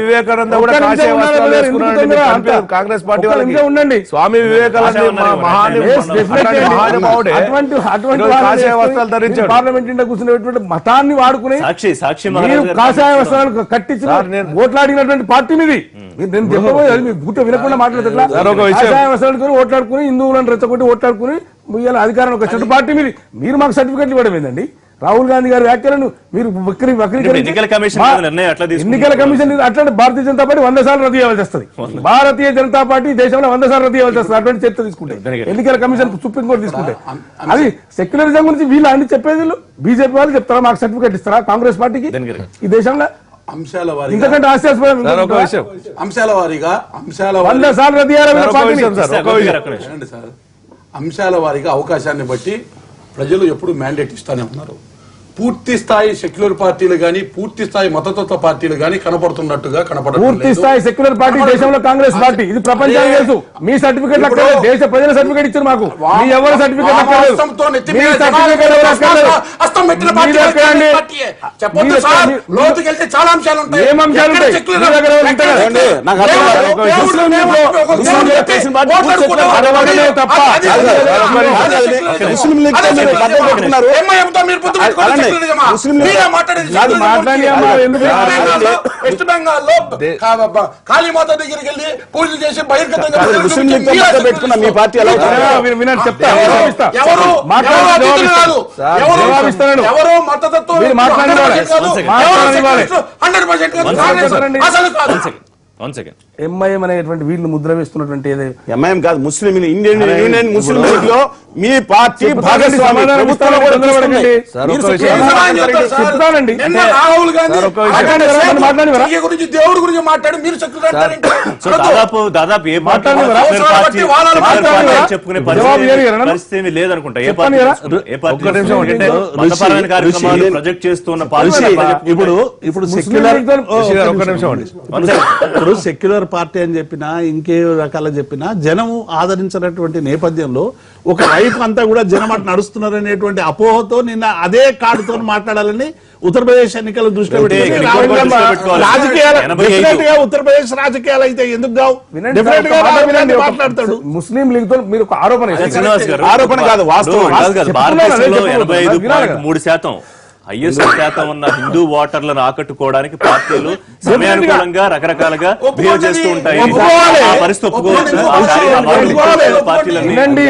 వివేకానంద కూడా కాషాయ వస్త్రాలు వేసుకున్నారు. కాంగ్రెస్ పార్టీ వాళ్ళకి ఉండండి. స్వామి వివేకానంద కాషాయ వస్త్రాలు ధరించాడు. పార్లమెంట్ ఇంట్లో కూర్చున్నటువంటి మతాన్ని వాడుకుని కాషాయ వస్త్రాలు కట్టించి ఓట్లాడినటువంటి పార్టీ మీది. నేను చెప్పబోయే అది గుట్ట వినకుండా మాట్లాడతా. కాషాయ వస్త్రాలు ఓట్లాడుకుని హిందువులను రెచ్చగొట్టి ఓట్లాడుకుని అధికారంలోకి వచ్చినట్టు పార్టీ మీది. మీరు మాకు సర్టిఫికెట్లు ఇవ్వడం ఏందండి? రాహుల్ గాంధీ గారి వ్యాఖ్యలను మీరు ఎన్నికల కమిషన్ అట్లాంటి భారతీయ జనతా పార్టీ 100 సార్లు రద్దు చేయాల్సి వస్తుంది. భారతీయ జనతా పార్టీ దేశంలో 100 సార్లు రద్దు చేయాల్సి వస్తుంది. అటువంటి చర్చ తీసుకుంటే ఎన్నికల కమిషన్ సుప్రీంకోర్టు తీసుకుంటే అది సెక్యులరిజం గురించి వీళ్ళు అన్ని చెప్పేది. బీజేపీ వాళ్ళు చెప్తారా మాకు సర్టిఫికేట్ ఇస్తారా కాంగ్రెస్ పార్టీకి ఈ దేశంలో? అంశాల వారీగా ఇంతకంటే హాస్యాస్పదం అంశాల వారీగా 100 సార్లు రద్దు అంశాల వారీగా అవకాశాన్ని బట్టి ప్రజలు ఎప్పుడు మ్యాండేట్ ఇస్తానే ఉన్నారు. పూర్తి స్థాయి సెక్యులర్ పార్టీలు గానీ పూర్తి స్థాయి మతతత్వ పార్టీలు గానీ కనపడుతున్నట్టుగా పూర్తి స్థాయి సెక్యులర్ పార్టీ దేశంలో కాంగ్రెస్ పార్టీ. ఇది ప్రపంచానికి తెలుసు. మీ సర్టిఫికేట్ దేశ ప్రజల సర్టిఫికేట్ ఇచ్చారు మాకు. మీ ఎవరు సర్టిఫికేట్ చాలా అంశాలు ఉంటాయి. వెస్ట్ బెంగాల్ లో కాళీమాత దగ్గరికి వెళ్ళి పూజలు చేసి బహిర్గతంగా పెట్టుకున్న మీ పార్టీ ఎలా ఎవరో మతతత్వం 100% ఎంఐఎం అనేటువంటి వీళ్ళు ముద్ర వేస్తున్నటువంటి ఎంఐఎం కాదు ముస్లిం ఇండియన్ యూనియన్ ముస్లిం లీగ్ లో మీ పార్టీ భాగస్వామి. రాహుల్ గాంధీ గురించి దేవుడి గురించి మాట్లాడి మీరు దాదాపు ఏ చెప్పుకునే పరిస్థితి లేదనుకుంటా. ఇప్పుడు సెక్యులర్ ఇప్పుడు సెక్యులర్ పార్టీ అని చెప్పినా ఇంకే రకాల చెప్పినా జనం ఆదరించినటువంటి నేపథ్యంలో ఒక వైపు అంతా కూడా జనం అటు నడుస్తున్నారు అనేటువంటి అపోహతో నిన్న అదే కార్డుతో మాట్లాడాలని ఉత్తరప్రదేశ్ ఎన్నికల దృష్టిలో పెట్టుకొని రాహుల్ గాంధీ రాజకీయాలు డెఫినెట్ గా ఉత్తరప్రదేశ్ రాజకీయాలు అయితే ఎందుకు కావు డెఫినెట్ గా రాహుల్ గాంధీ మాట్లాడతాడు. ముస్లిం లీగ్ తో మీరు ఒక ఆరోపణ చేశారు. శ్రీనివాస్ గారు, ఆరోపణ కాదు, వాస్తవం. భారతదేశంలో 85.3% హైయెస్ట్ శాతం ఉన్న హిందూ ఓటర్లను ఆకట్టుకోవడానికి పార్టీలు సమయానుకూలంగా రకరకాలుగా బిహేవ్ చేస్తూ ఉంటాయి. ఆ పరిస్థితి ఒప్పుకోవచ్చు. వినండి,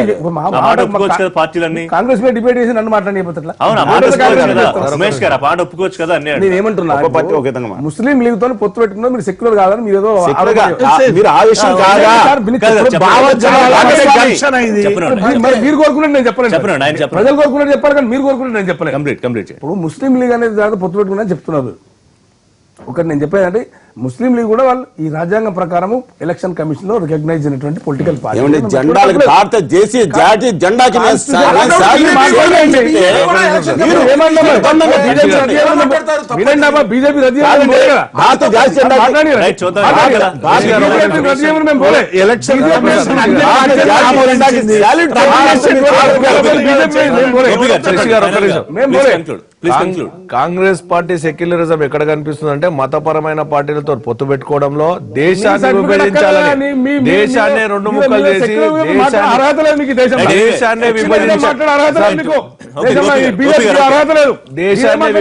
ఒప్పుకోవచ్చు కదా పార్టీలన్నీ. కాంగ్రెస్ మీద డిబేట్ చేసి నన్ను మాట్లాడిపోతున్నా. అవును, ఆ మాట ఒప్పుకోవచ్చు కదా రమేష్ గారు, ఆ మాట ఒప్పుకోవచ్చు కదా అన్నీ. నేను ఏమంటున్నా, ఒక పార్టీ ఒక విధంగా మాట. ముస్లిం లీగ్ తో పొత్తు పెట్టుకున్నా మీరు సెక్యులర్ కాదని మీరు ఏదో సెక్యులర్ గా ఆరోపణ మీరు ఆ విషయం కాదా? మరి మీరు కోరుకున్నట్టు నేను చెప్పను, చెప్పలేను. ఆయన చెప్పను. ప్రజలు కోరుకున్నట్టు చెప్పాలి కానీ మీరు కోరుకున్నట్టు నేను చెప్పలేను. కంప్లీట్ ఇప్పుడు ముస్లిం లీగ్ అనేది దాకా పొత్తు పెట్టుకున్నా చెప్తున్నారు. ఒకటి నేను చెప్పేదంటే ముస్లిం లీగ్ కూడా వాళ్ళు ఈ రాజ్యాంగం ప్రకారం ఎలక్షన్ కమిషన్ లో రికగ్నైజ్ అయినటువంటి పొలిటికల్ పార్టీ. ఏమంటే జెండాలకు భారత దేశీయ జాతీయ జెండాకి బీజేపీ భారత జాతీయ కాంగ్రెస్ పార్టీ సెక్యులరిజం ఎక్కడ కనిపిస్తుంది అంటే మతపరమైన పార్టీలతో పొత్తు పెట్టుకోవడంలో దేశాన్ని విభజించాలని, దేశాన్ని రెండు ముక్కలు చేసి దేశాన్ని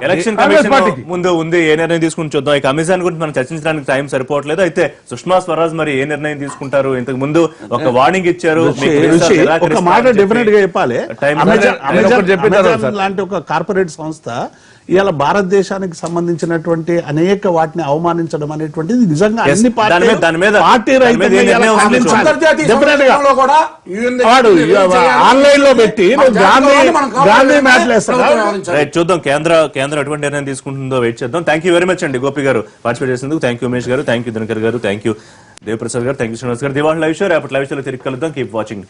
ఎలక్షన్ కమిషన్ ముందు ఉంది ఏ నిర్ణయం తీసుకుని చూద్దాం. ఈ కమిషన్ గురించి మనం చర్చించడానికి టైం సరిపోవట్లేదు. అయితే సుష్మా స్వరాజ్ మరి ఏ నిర్ణయం తీసుకుంటారు? ఇంతకు ముందు ఒక వార్నింగ్ ఇచ్చారు. ఒక మాట డెఫినెట్ గా చెప్పాలి, చెప్పినారు లాంటి ఒక కార్పొరేట్ సంస్థ ఇవాళ భారతదేశానికి సంబంధించినటువంటి అనేక వాటిని అవమానించడం అనేటువంటిది నిజంగా అన్ని పార్టీ ఆన్లైన్ లో పెట్టి గాంధీ మ్యాట్లు వేస్తారు. చూద్దాం కేంద్రం ఎటువంటి నిర్ణయం తీసుకుంటుందో వెయిట్ చేద్దాం. థ్యాంక్ యూ వెరీ మచ్ అండి గోపి గారు పార్టిసిపేట్ చేసినందుకు. థ్యాంక్ యూ ఉమేష్ గారు, థ్యాంక్ యూ దినకర్ గారు, థ్యాంక్ యూ దేవప్రసాద్ గారు, థ్యాంక్ యూ శ్రీనివాస్ గారు. దివాళ లైవ్ షో రేపటి లైవ్ షోలో తిరిగి కలుద్దాం. Keep watching.